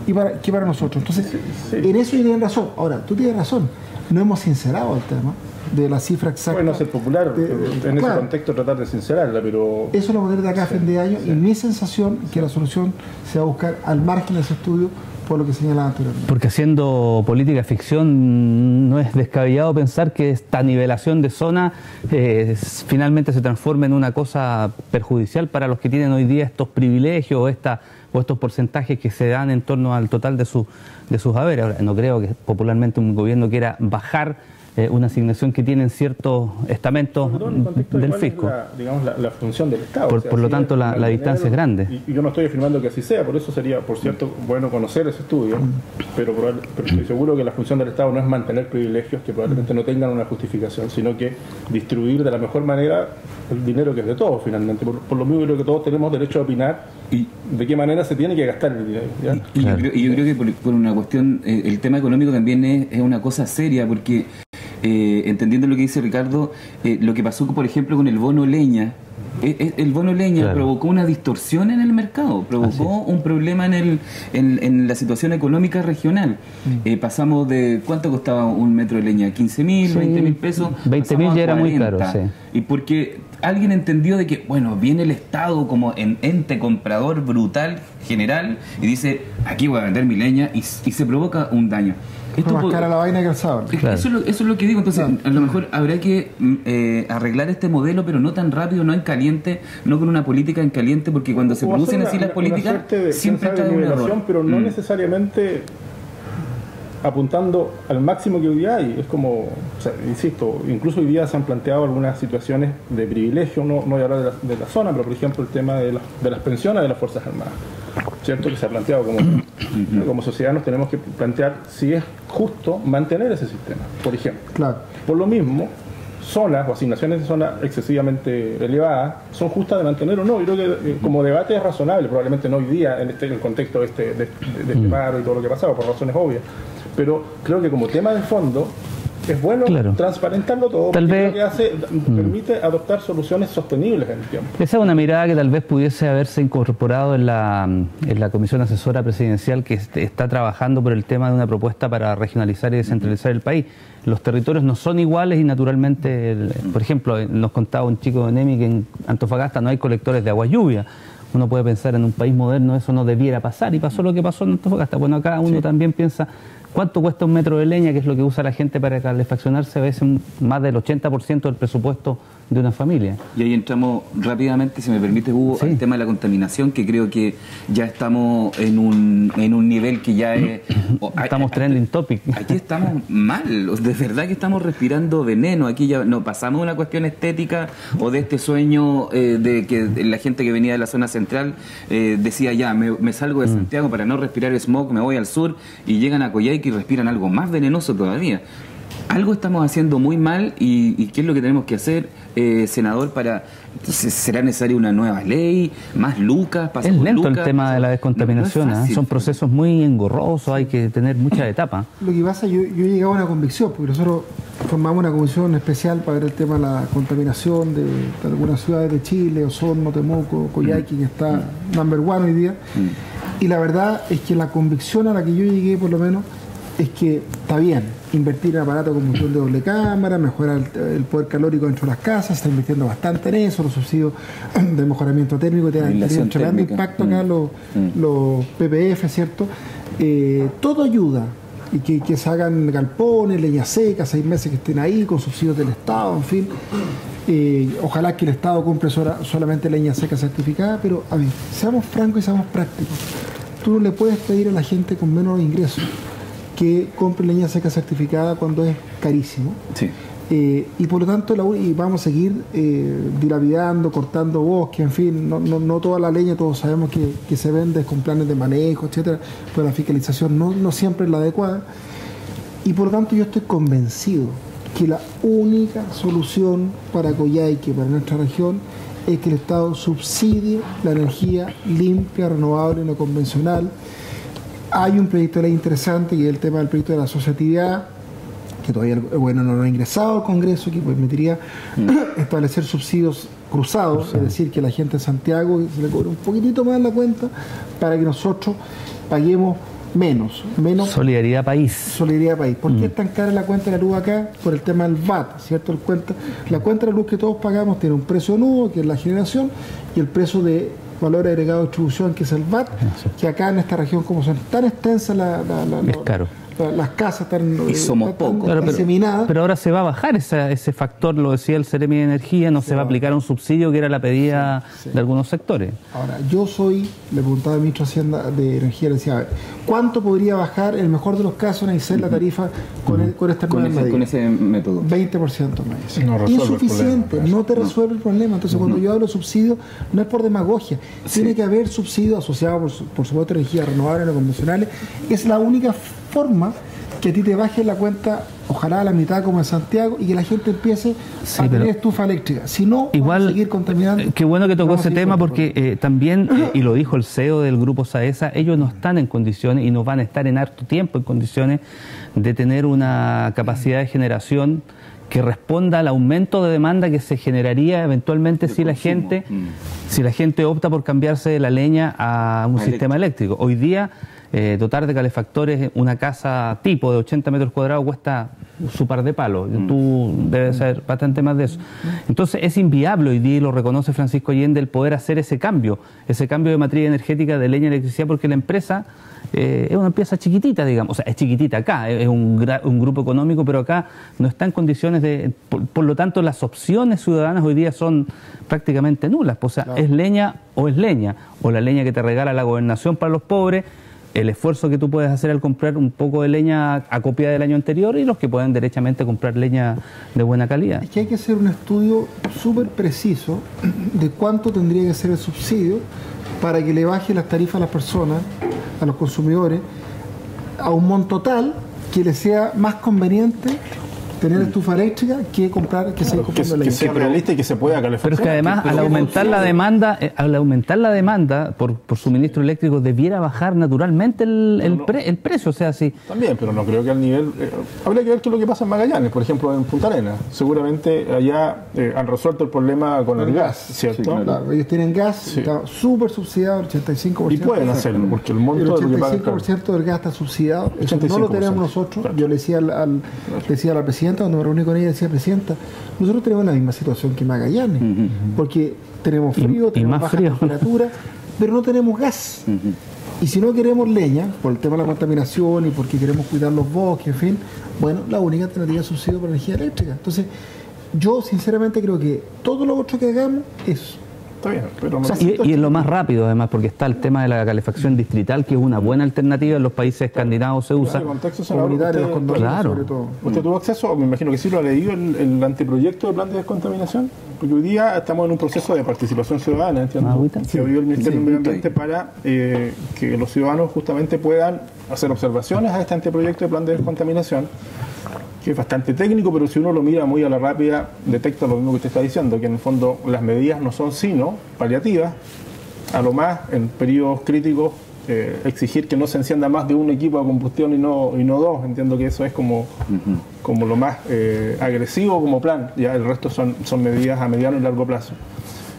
que para nosotros. Entonces, en eso tienen razón. Ahora, tú tienes razón, no hemos sincerado el tema de la cifra exacta. Bueno, ser popular, en ese contexto tratar de sincerarla, pero... Eso lo vamos a tener de acá a fin de año, y mi sensación es que la solución se va a buscar al margen de ese estudio, por lo que señalaba anteriormente. Porque haciendo política ficción no es descabellado pensar que esta nivelación de zona finalmente se transforme en una cosa perjudicial para los que tienen hoy día estos privilegios o estos porcentajes que se dan en torno al total de sus haberes. Ahora, no creo que popularmente un gobierno quiera bajar una asignación que tienen ciertos estamentos del fisco. La función del Estado. Por lo tanto, la distancia es grande. Y yo no estoy afirmando que así sea, por eso sería, por cierto, bueno conocer ese estudio, pero estoy seguro que la función del Estado no es mantener privilegios que probablemente no tengan una justificación, sino que distribuir de la mejor manera el dinero que es de todos, finalmente. Por lo mismo, creo que todos tenemos derecho a opinar y de qué manera se tiene que gastar el dinero. Y yo creo que por una cuestión, el tema económico también es una cosa seria, porque entendiendo lo que dice Ricardo, lo que pasó, por ejemplo, con el bono leña, el bono leña provocó una distorsión en el mercado, provocó un problema en la situación económica regional. Pasamos de, ¿cuánto costaba un metro de leña? 15.000, 20.000 pesos. 20.000 ya era muy caro, sí. Y porque alguien entendió de que, bueno, viene el Estado como en ente comprador brutal, general, y dice, aquí voy a vender mi leña, y se provoca un daño. Esto más cara la vaina que el sábado. Claro. Eso es lo que digo. Entonces, a lo mejor habrá que arreglar este modelo, pero no tan rápido, no en caliente, no con una política en caliente, porque cuando se producen así las políticas, siempre está un error. Pero no necesariamente apuntando al máximo que hoy día hay. Es como, o sea, insisto, incluso hoy día se han planteado algunas situaciones de privilegio, no voy a hablar de la zona, pero por ejemplo el tema de las pensiones de las Fuerzas Armadas. ¿Cierto? Que se ha planteado como sociedad nos tenemos que plantear si es justo mantener ese sistema, por ejemplo. Claro. Por lo mismo, zonas o asignaciones de zonas excesivamente elevadas son justas de mantener o no. Yo creo que como debate es razonable, probablemente no hoy día en el contexto de este paro y todo lo que ha pasado, por razones obvias. Pero creo que como tema de fondo es bueno transparentarlo todo, tal porque vez, lo que hace permite adoptar soluciones sostenibles en el tiempo. Esa es una mirada que tal vez pudiese haberse incorporado en la Comisión Asesora Presidencial que está trabajando por el tema de una propuesta para regionalizar y descentralizar el país. Los territorios no son iguales y naturalmente, por ejemplo, nos contaba un chico de NEMI que en Antofagasta no hay colectores de agua lluvia. Uno puede pensar en un país moderno eso no debiera pasar y pasó lo que pasó en Antofagasta. Bueno, acá uno también piensa cuánto cuesta un metro de leña, que es lo que usa la gente para calefaccionarse, a veces más del 80% del presupuesto de una familia. Y ahí entramos rápidamente, si me permite, Hugo, al tema de la contaminación, que creo que ya estamos en un nivel que ya es... Estamos trending topic. Aquí estamos mal, de verdad que estamos respirando veneno. Aquí ya no pasamos de una cuestión estética o de este sueño de que la gente que venía de la zona central decía ya, me salgo de Santiago para no respirar smog, me voy al sur, y llegan a Coyhaique y respiran algo más venenoso todavía. Algo estamos haciendo muy mal y ¿qué es lo que tenemos que hacer, senador? ¿Será necesaria una nueva ley? ¿Más lucas? Es lento el tema de la descontaminación, no son procesos muy engorrosos, hay que tener muchas etapas. Lo que pasa, yo he llegado a una convicción, porque nosotros formamos una comisión especial para ver el tema de la contaminación de algunas ciudades de Chile, Osorno, Temuco, Coyhaique, que está number one hoy día. Y la verdad es que la convicción a la que yo llegué, por lo menos, es que está bien invertir en aparatos de combustión de doble cámara, mejorar el poder calórico dentro de las casas, se está invirtiendo bastante en eso, los subsidios de mejoramiento térmico tienen un tremendo impacto acá, los PPF, ¿cierto? Todo ayuda, y que se hagan galpones, leña seca, 6 meses que estén ahí con subsidios del Estado, en fin. Ojalá que el Estado compre solamente leña seca certificada, pero a ver, seamos francos y seamos prácticos. Tú no le puedes pedir a la gente con menos ingresos que compre leña seca certificada cuando es carísimo. Sí. Y por lo tanto vamos a seguir dilapidando, cortando bosques, en fin, no toda la leña, todos sabemos que se vende con planes de manejo, etcétera, pero la fiscalización no siempre es la adecuada. Y por lo tanto yo estoy convencido que la única solución para Coyhaique, para nuestra región, es que el Estado subsidie la energía limpia, renovable, no convencional. Hay un proyecto de ley interesante, y es el tema del proyecto de la asociatividad, que todavía no lo ha ingresado al Congreso, que permitiría establecer subsidios cruzados, es decir, que la gente de Santiago se le cobre un poquitito más la cuenta para que nosotros paguemos menos. Solidaridad país. Solidaridad país. ¿Por qué es tan cara la cuenta de la luz acá? Por el tema del VAT, ¿cierto? La cuenta de la luz que todos pagamos tiene un precio nudo, que es la generación, y el precio de valor agregado de distribución, que es el VAT, que acá en esta región, como son tan extensas es caro. Las casas están y somos pocos, diseminadas. Pero ahora se va a bajar ese factor, lo decía el Ceremi de Energía, no se va a aplicar un subsidio que era la pedida de algunos sectores. Ahora, le preguntaba al ministro de Hacienda de Energía, le decía, a ver, ¿cuánto podría bajar, en el mejor de los casos, en Aysén la tarifa con ese método? 20% más. Insuficiente, no te resuelve el problema. Entonces, cuando yo hablo de subsidio, no es por demagogia. Tiene que haber subsidio asociado, por supuesto, a energías renovables, no convencionales. Es la única forma que a ti te baje la cuenta, ojalá a la mitad como en Santiago, y que la gente empiece a tener estufa eléctrica. Si no, igual, vamos a seguir contaminando. Qué bueno que tocó ese tema, porque también, y lo dijo el CEO del Grupo Saesa, ellos no están en condiciones, y no van a estar en harto tiempo en condiciones de tener una capacidad de generación que responda al aumento de demanda que se generaría eventualmente si la gente opta por cambiarse de la leña a un sistema eléctrico. Hoy día dotar de calefactores una casa tipo de 80 metros cuadrados cuesta su par de palos. Tú debes saber bastante más de eso. Entonces es inviable hoy día, y lo reconoce Francisco Allende, el poder hacer ese cambio de matriz energética de leña a electricidad, porque la empresa es una empresa chiquitita, digamos. O sea, es chiquitita acá, es un grupo económico, pero acá no está en condiciones de... Por lo tanto, las opciones ciudadanas hoy día son prácticamente nulas. O sea, es leña, o la leña que te regala la gobernación para los pobres, el esfuerzo que tú puedes hacer al comprar un poco de leña acopiada del año anterior, y los que pueden derechamente comprar leña de buena calidad. Es que hay que hacer un estudio súper preciso de cuánto tendría que ser el subsidio para que le baje las tarifas a las personas, a los consumidores, a un monto tal que les sea más conveniente tener estufa eléctrica que seguir comprando leña. Que sea realista y que se pueda calefactar. Pero es que además, al aumentar la demanda por suministro eléctrico, debiera bajar naturalmente el precio. O sea, sí. También, pero no creo que al nivel... habría que ver qué es lo que pasa en Magallanes, por ejemplo, en Punta Arenas. Seguramente allá han resuelto el problema con el gas, ¿cierto? Sí, claro. Ellos tienen gas, está súper subsidiado, el 85%. Y pueden hacerlo, porque el monto de lo que pagan... El 85% del gas está subsidiado. Eso no lo tenemos nosotros. Claro. Yo le decía a la presidenta, cuando me reuní con ella, decía, presidenta, nosotros tenemos la misma situación que Magallanes, porque tenemos frío, tenemos baja temperatura, pero no tenemos gas. Y si no queremos leña, por el tema de la contaminación y porque queremos cuidar los bosques, en fin, bueno, la única alternativa es subsidio para energía eléctrica. Entonces, yo sinceramente creo que todo lo otro que hagamos es... Está bien, pero no... y es lo más rápido, además, porque está el tema de la calefacción distrital, que es una buena alternativa, en los países escandinavos se usa. En el contexto comunitario, los condominios, sobre todo. ¿Usted tuvo acceso, me imagino que sí lo ha leído, el anteproyecto de plan de descontaminación? Porque hoy día estamos en un proceso de participación ciudadana, entiendo, que abrió el Ministerio del Medio Ambiente para que los ciudadanos justamente puedan hacer observaciones a este anteproyecto de plan de descontaminación, que es bastante técnico, pero si uno lo mira muy a la rápida, detecta lo mismo que usted está diciendo, que en el fondo las medidas no son sino paliativas, a lo más en periodos críticos exigir que no se encienda más de un equipo de combustión y no dos. Entiendo que eso es como lo más agresivo como plan, ya el resto son medidas a mediano y largo plazo.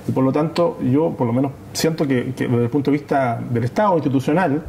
Y por lo tanto, yo por lo menos siento que desde el punto de vista del Estado institucional,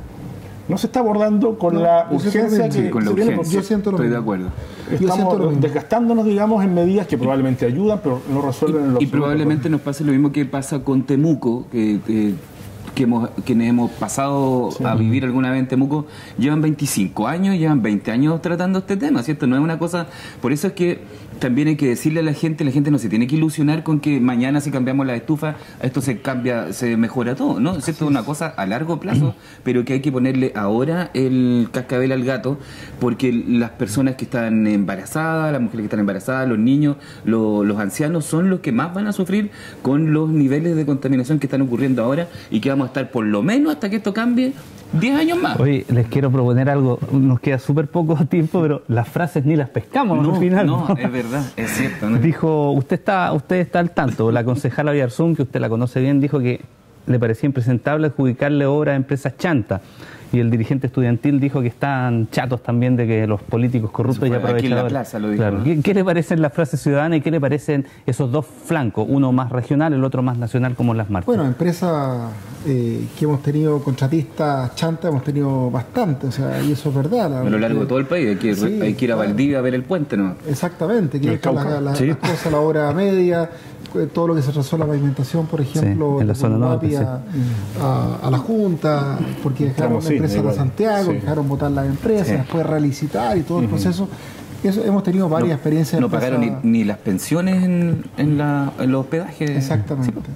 no se está abordando con la urgencia que con la se tiene. urgencia. Yo siento lo Estoy mismo. de acuerdo. Estamos desgastándonos, digamos, en medidas que probablemente ayudan, pero no resuelven Y probablemente nos pase lo mismo que pasa con Temuco, quienes hemos pasado a vivir alguna vez en Temuco, llevan 25 años, llevan 20 años tratando este tema, ¿cierto? No es una cosa... Por eso es que también hay que decirle a la gente no se tiene que ilusionar con que mañana si cambiamos la estufa, esto se cambia, se mejora todo, ¿no? Esto es una cosa a largo plazo, pero que hay que ponerle ahora el cascabel al gato, porque las personas que están embarazadas, las mujeres que están embarazadas, los niños, los ancianos, son los que más van a sufrir con los niveles de contaminación que están ocurriendo ahora y que vamos a estar por lo menos hasta que esto cambie 10 años más. Oye, les quiero proponer algo, nos queda súper poco tiempo, pero las frases ni las pescamos al final. No, es verdad, es cierto. ¿No? Dijo, usted está al tanto, la concejala Oyarzún, que usted la conoce bien, dijo que le parecía impresentable adjudicarle obra a empresas chantas. Y el dirigente estudiantil dijo que están chatos también de que los políticos corruptos ya aprovechan. Aquí en la plaza lo dijo. Claro. ¿No? ¿Qué le parecen las frases ciudadanas y qué le parecen esos dos flancos, uno más regional, el otro más nacional, como las marcas? Bueno, empresas que hemos tenido contratistas chantas, hemos tenido bastante, o sea, y eso es verdad. A lo largo de todo el país, hay que ir a Valdivia a ver el puente, ¿no? Exactamente, que las cosas, la obra media, todo lo que se trazó la pavimentación, por ejemplo, en la zona norte, a la Junta, porque dejaron la empresa de Santiago, dejaron votar las empresas, después relicitar y todo el proceso. Eso, hemos tenido varias experiencias. No pagaron ni las pensiones en los hospedajes.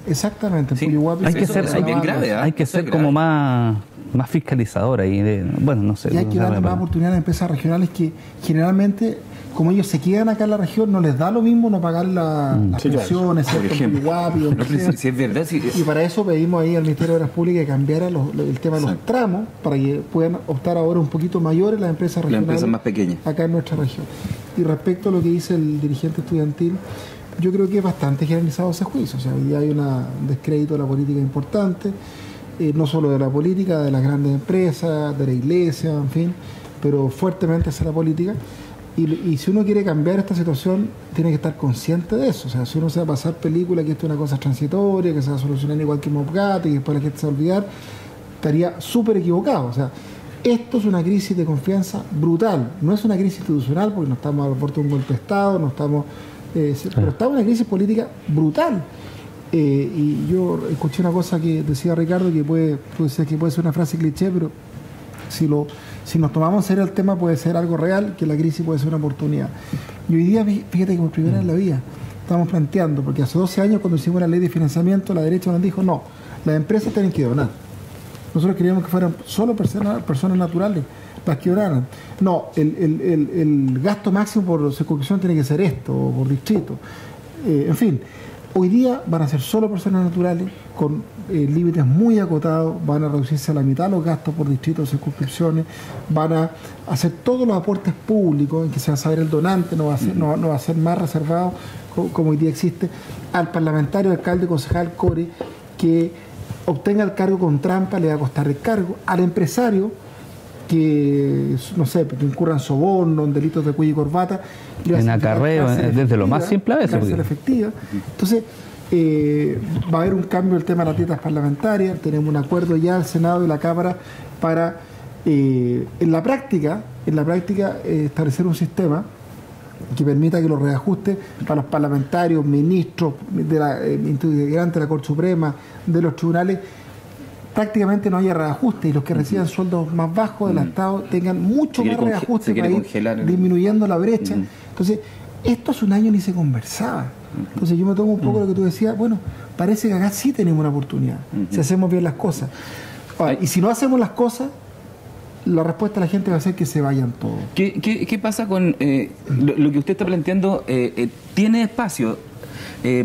Exactamente. Sí. Hay que ser como más fiscalizadora y bueno, no sé. Y hay que darle más oportunidad a las empresas regionales que generalmente, como ellos se quedan acá en la región, no les da lo mismo no pagar las pensiones, por ejemplo. Si es verdad, y para eso pedimos ahí al Ministerio de Obras Públicas que cambiara el tema de los tramos para que puedan optar ahora un poquito mayores las empresas regionales, las empresas más pequeñas acá en nuestra región. Y respecto a lo que dice el dirigente estudiantil, yo creo que es bastante generalizado ese juicio. O sea, hoy hay un descrédito de la política importante, no solo de la política, de las grandes empresas, de la iglesia, en fin, pero fuertemente hacia la política. Y si uno quiere cambiar esta situación, tiene que estar consciente de eso. O sea, si uno se va a pasar película que esto es una cosa transitoria, que se va a solucionar igual que Mopgate y después la gente se va a olvidar, estaría súper equivocado. O sea, esto es una crisis de confianza brutal. No es una crisis institucional porque no estamos al borde de un golpe de Estado, no estamos, pero está una crisis política brutal. Y yo escuché una cosa que decía Ricardo, que tú decías que puede ser una frase cliché, pero si nos tomamos en serio el tema puede ser algo real, que la crisis puede ser una oportunidad. Y hoy día, fíjate que por primera vez en la vida estamos planteando, porque hace 12 años cuando hicimos la ley de financiamiento, la derecha nos dijo, no, las empresas tienen que donar. Nosotros queríamos que fueran solo personas naturales las que donaran. No, el gasto máximo por circunscripción tiene que ser esto, o por distrito. En fin, hoy día van a ser solo personas naturales, con límites muy acotados, van a reducirse a la mitad los gastos por distrito de circunscripciones, van a hacer todos los aportes públicos, en que se va a saber el donante, no va a ser más reservado, como hoy día existe, al parlamentario, alcalde, concejal, core, que obtenga el cargo con trampa, le va a costar el cargo, al empresario, que no sé, que incurra en soborno, en delitos de cuello y corbata, en acarreo, desde lo más simple a veces. Cárcel efectiva. Entonces, va a haber un cambio del tema de las dietas parlamentarias. Tenemos un acuerdo ya al Senado y la Cámara para, en la práctica, establecer un sistema que permita que los reajustes para los parlamentarios, ministros, integrantes de la Corte Suprema, de los tribunales, prácticamente no haya reajuste y los que reciban sueldos más bajos del Estado tengan mucho más reajuste para ir disminuyendo la brecha. Entonces, esto hace un año ni se conversaba. Entonces yo me tomo un poco lo que tú decías, bueno, parece que acá sí tenemos una oportunidad, si hacemos bien las cosas. Y si no hacemos las cosas, la respuesta de la gente va a ser que se vayan todos. ¿Qué pasa con lo que usted está planteando? Tiene espacio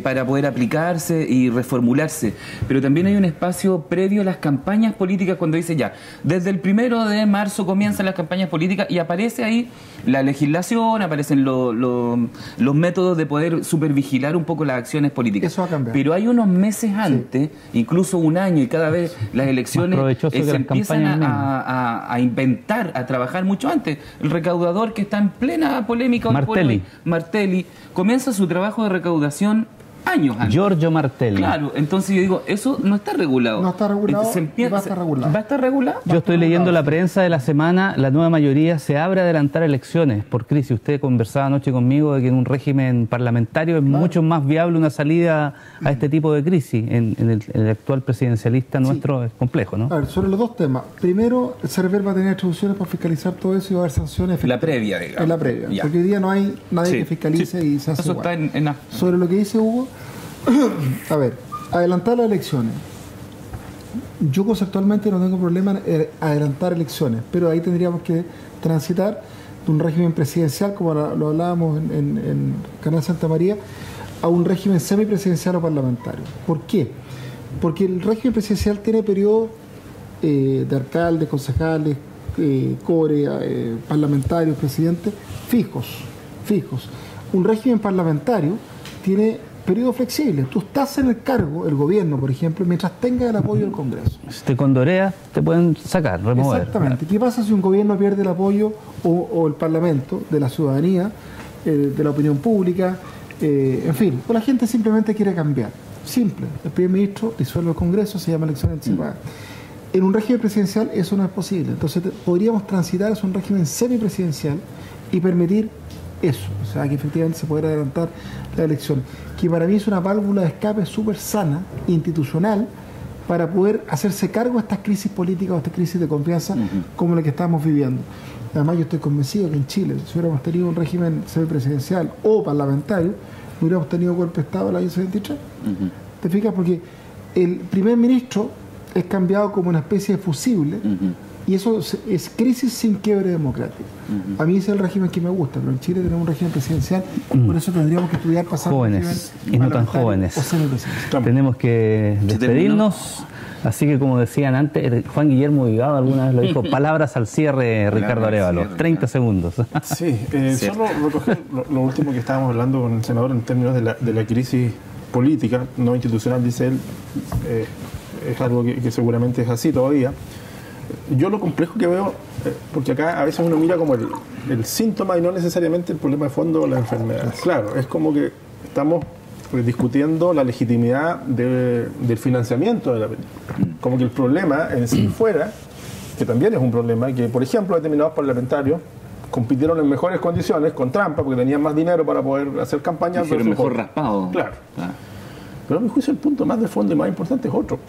para poder aplicarse y reformularse, pero también hay un espacio previo a las campañas políticas cuando dice ya, desde el 1 de marzo comienzan las campañas políticas y aparece ahí la legislación, aparecen los métodos de poder supervigilar un poco las acciones políticas. Eso va a cambiar. Pero hay unos meses antes, incluso un año, y cada vez las elecciones se empiezan a inventar, a trabajar mucho antes. El recaudador que está en plena polémica, Martelli, comienza su trabajo de recaudación años antes. Giorgio Martelli. Claro, entonces yo digo, eso no está regulado. No está regulado, va a estar regulado. ¿Va a estar regulado? Yo estoy leyendo la prensa de la semana, la nueva mayoría se abre a adelantar elecciones por crisis. Usted conversaba anoche conmigo de que en un régimen parlamentario es mucho más viable una salida a este tipo de crisis. En el actual presidencialista nuestro es complejo, ¿no? A ver, sobre los dos temas. Primero, el CERVEL va a tener atribuciones para fiscalizar todo eso y va a haber sanciones. La previa, digamos. En la previa. Ya. Porque hoy día no hay nadie que fiscalice y se hace eso igual. está Sobre lo que dice Hugo, a ver, adelantar las elecciones. Yo conceptualmente no tengo problema en adelantar elecciones, pero ahí tendríamos que transitar de un régimen presidencial, como lo hablábamos en Canal Santa María, a un régimen semipresidencial o parlamentario. ¿Por qué? Porque el régimen presidencial tiene periodos de alcaldes, concejales, core, parlamentarios, presidentes, fijos. Un régimen parlamentario tiene periodo flexible. Tú estás en el cargo, el gobierno, por ejemplo, mientras tenga el apoyo del Congreso. Si te condoreas, te pueden sacar, remover. Exactamente. ¿Qué pasa si un gobierno pierde el apoyo o el Parlamento de la ciudadanía, de la opinión pública, en fin, o la gente simplemente quiere cambiar? Simple. El primer ministro disuelve el Congreso, se llama elección anticipada. En un régimen presidencial eso no es posible. Entonces podríamos transitar a un régimen semipresidencial y permitir eso, o sea, que efectivamente se pudiera adelantar la elección, que para mí es una válvula de escape súper sana, institucional, para poder hacerse cargo de estas crisis políticas o estas crisis de confianza como la que estamos viviendo. Además, yo estoy convencido que en Chile, si hubiéramos tenido un régimen semipresidencial o parlamentario, no hubiéramos tenido golpe de Estado el año 73. ¿Te fijas? Porque el primer ministro es cambiado como una especie de fusible, y eso es crisis sin quiebre democrático. A mí ese es el régimen que me gusta, pero en Chile tenemos un régimen presidencial, por eso tendríamos que estudiar pasar jóvenes y no tan jóvenes. Tenemos que despedirnos. Así que, como decían antes, Juan Guillermo Vigado alguna vez lo dijo, palabras al cierre, Ricardo Arévalo. 30 segundos. Sí, solo recoger lo último que estábamos hablando con el senador en términos de la crisis política, no institucional, dice él. Es algo que seguramente es así todavía. Yo lo complejo que veo, porque acá a veces uno mira como el síntoma y no necesariamente el problema de fondo o la enfermedad. Claro, es como que estamos discutiendo la legitimidad del financiamiento de la película. Como que el problema en sí fuera, que también es un problema, que por ejemplo determinados parlamentarios compitieron en mejores condiciones con trampa porque tenían más dinero para poder hacer campañas. Hicieron mejor raspado. Claro. Pero a mi juicio el punto más de fondo y más importante es otro.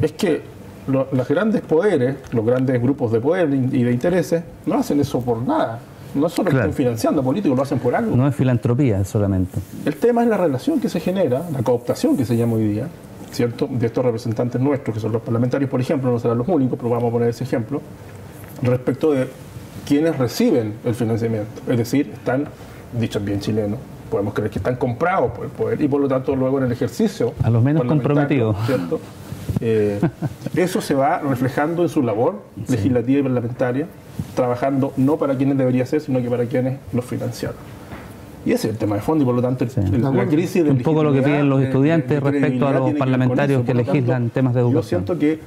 Es que los grandes poderes, los grandes grupos de poder y de intereses, no hacen eso por nada. No solo están financiando a políticos, lo hacen por algo. No es filantropía solamente. El tema es la relación que se genera, la cooptación que se llama hoy día, ¿cierto?, de estos representantes nuestros, que son los parlamentarios, por ejemplo, no serán los únicos, pero vamos a poner ese ejemplo, respecto de quienes reciben el financiamiento. Es decir, están, dicho bien chileno, podemos creer que están comprados por el poder y por lo tanto luego en el ejercicio a los menos comprometidos, ¿cierto? Eso se va reflejando en su labor legislativa y parlamentaria, trabajando no para quienes debería ser, sino que para quienes los financiaron. Y ese es el tema de fondo y por lo tanto la crisis de un poco lo que piden los estudiantes respecto a los parlamentarios que legislan temas de educación. Yo siento que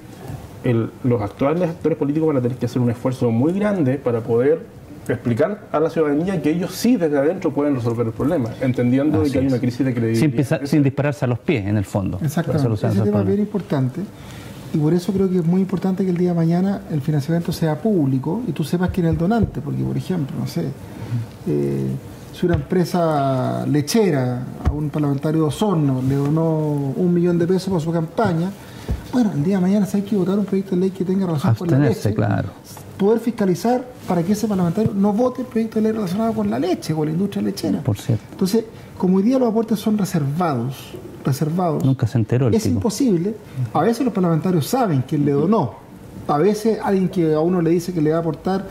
los actuales actores políticos van a tener que hacer un esfuerzo muy grande para poder explicar a la ciudadanía que ellos sí desde adentro pueden resolver el problema, entendiendo de que hay una crisis de credibilidad. Sin dispararse a los pies, en el fondo. Exactamente. Ese tema es bien importante y por eso creo que es muy importante que el día de mañana el financiamiento sea público y tú sepas quién es el donante, porque por ejemplo, no sé, si una empresa lechera a un parlamentario de Osorno le donó $1 millón para su campaña, bueno, el día de mañana se hay que votar un proyecto de ley que tenga relación con la leche. Claro. Poder fiscalizar para que ese parlamentario no vote el proyecto de ley relacionado con la leche, con la industria lechera. Por cierto. Entonces, como hoy día los aportes son reservados, nunca se enteró es imposible. A veces los parlamentarios saben quién le donó. A veces alguien que a uno le dice que le va a aportar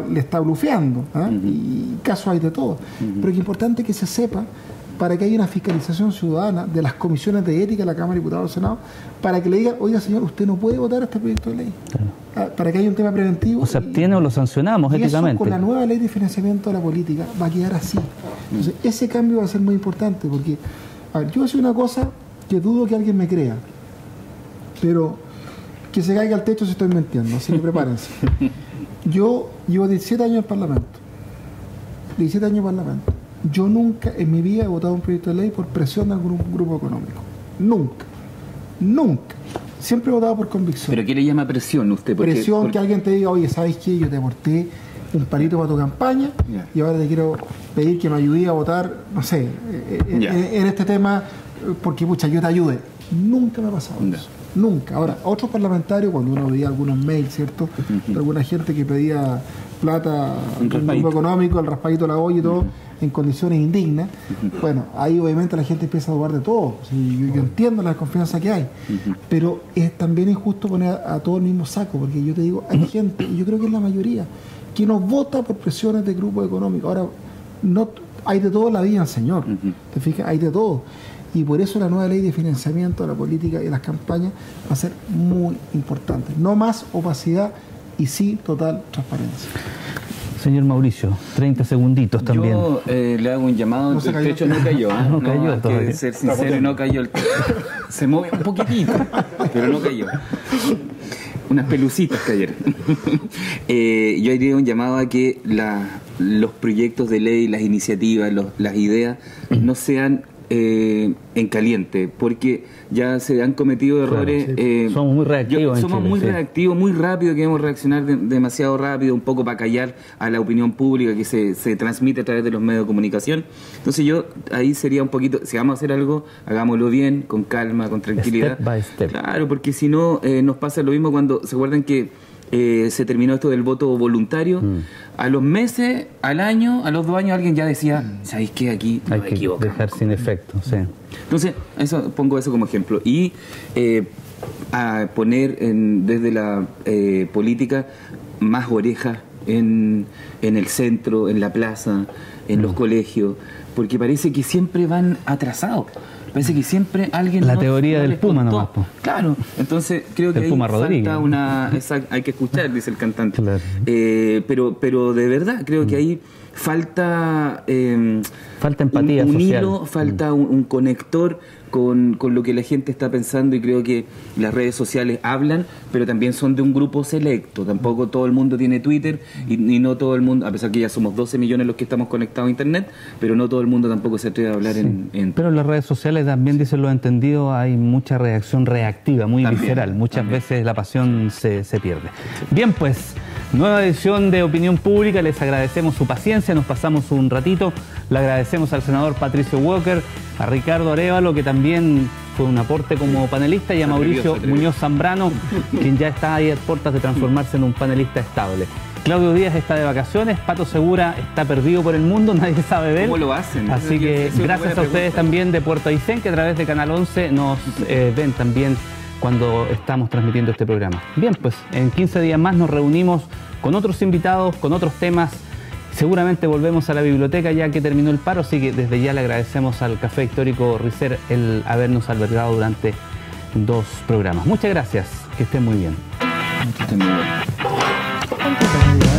le está blufeando. Y casos hay de todo. Pero es importante que se sepa para que haya una fiscalización ciudadana de las comisiones de ética de la Cámara de Diputados del Senado, para que le digan, oiga señor, usted no puede votar este proyecto de ley. Claro. Para que haya un tema preventivo. O se abstiene o lo sancionamos éticamente. Eso con la nueva ley de financiamiento de la política va a quedar así. Entonces, ese cambio va a ser muy importante, porque, a ver, yo voy a decir una cosa que dudo que alguien me crea, pero que se caiga al techo si estoy mintiendo, así que prepárense. Yo llevo 17 años en el Parlamento. 17 años en el Parlamento. Yo nunca en mi vida he votado un proyecto de ley por presión de algún grupo económico. Nunca. Nunca. Siempre he votado por convicción. ¿Pero qué le llama presión usted? Presión que alguien te diga, oye, ¿sabes qué? Yo te aporté un palito para tu campaña y ahora te quiero pedir que me ayude a votar, no sé, en este tema, porque, pucha, yo te ayude. Nunca me ha pasado eso. Nunca. Ahora, otros parlamentarios, cuando uno veía algunos mails, ¿cierto? De alguna gente que pedía plata, un grupo económico, el raspadito de la olla y todo, en condiciones indignas, bueno, ahí obviamente la gente empieza a dudar de todo. Sí, yo entiendo la desconfianza que hay, pero es también injusto poner a todo el mismo saco, porque yo te digo, hay gente, y yo creo que es la mayoría, que no vota por presiones de grupos económicos. Ahora, no hay de todo en la vida, señor. ¿Te fijas? Hay de todo. Y por eso la nueva ley de financiamiento de la política y las campañas va a ser muy importante. No más opacidad y sí total transparencia. Señor Mauricio, 30 segunditos también. Yo le hago un llamado, el techo no cayó. No cayó hay que ser sincero, no cayó el techo. Se movió un poquitito, pero no cayó. Unas pelucitas cayeron. Yo haría un llamado a que los proyectos de ley, las iniciativas, las ideas no sean en caliente, porque ya se han cometido errores. Claro, sí. Somos muy reactivos. Somos muy reactivos, muy rápido, queremos reaccionar demasiado rápido, un poco para callar a la opinión pública que se transmite a través de los medios de comunicación. Entonces yo ahí sería un poquito, si vamos a hacer algo, hagámoslo bien, con calma, con tranquilidad. Step by step. Claro, porque si no nos pasa lo mismo cuando, ¿se acuerdan que se terminó esto del voto voluntario? A los meses, al año, a los 2 años alguien ya decía, ¿sabéis qué? Aquí hay que dejar sin efecto, sí. Entonces, pongo eso como ejemplo. Y a poner desde la política más orejas en el centro, en la plaza, en los colegios, porque parece que siempre van atrasados. Parece que siempre alguien... La teoría del Puma nomás. Claro, entonces creo que ahí falta hay que escuchar, dice el cantante. Claro. Pero de verdad, creo que ahí falta... falta empatía un social. Hilo, falta un conector con lo que la gente está pensando, y creo que las redes sociales hablan, pero también son de un grupo selecto. Tampoco todo el mundo tiene Twitter y no todo el mundo, a pesar que ya somos 12 millones los que estamos conectados a Internet, pero no todo el mundo tampoco se atreve a hablar en... Pero en las redes sociales también, dicen los entendidos, hay mucha reacción reactiva, muy visceral. Muchas veces la pasión se pierde. Bien, pues, nueva edición de Opinión Pública. Les agradecemos su paciencia, nos pasamos un ratito. Le agradecemos al senador Patricio Walker, a Ricardo Arévalo, que también fue un aporte como panelista, y a Mauricio Muñoz Zambrano, quien ya está ahí a puertas de transformarse en un panelista estable. Claudio Díaz está de vacaciones, Pato Segura está perdido por el mundo, nadie sabe de él. ¿Cómo lo hacen? Así que gracias a ustedes también de Puerto Aysén, que a través de Canal 11 nos ven también cuando estamos transmitiendo este programa. Bien, pues en 15 días más nos reunimos con otros invitados, con otros temas. Seguramente volvemos a la biblioteca ya que terminó el paro, así que desde ya le agradecemos al Café Histórico Ricer el habernos albergado durante 2 programas. Muchas gracias, que estén muy bien. Que estén muy bien.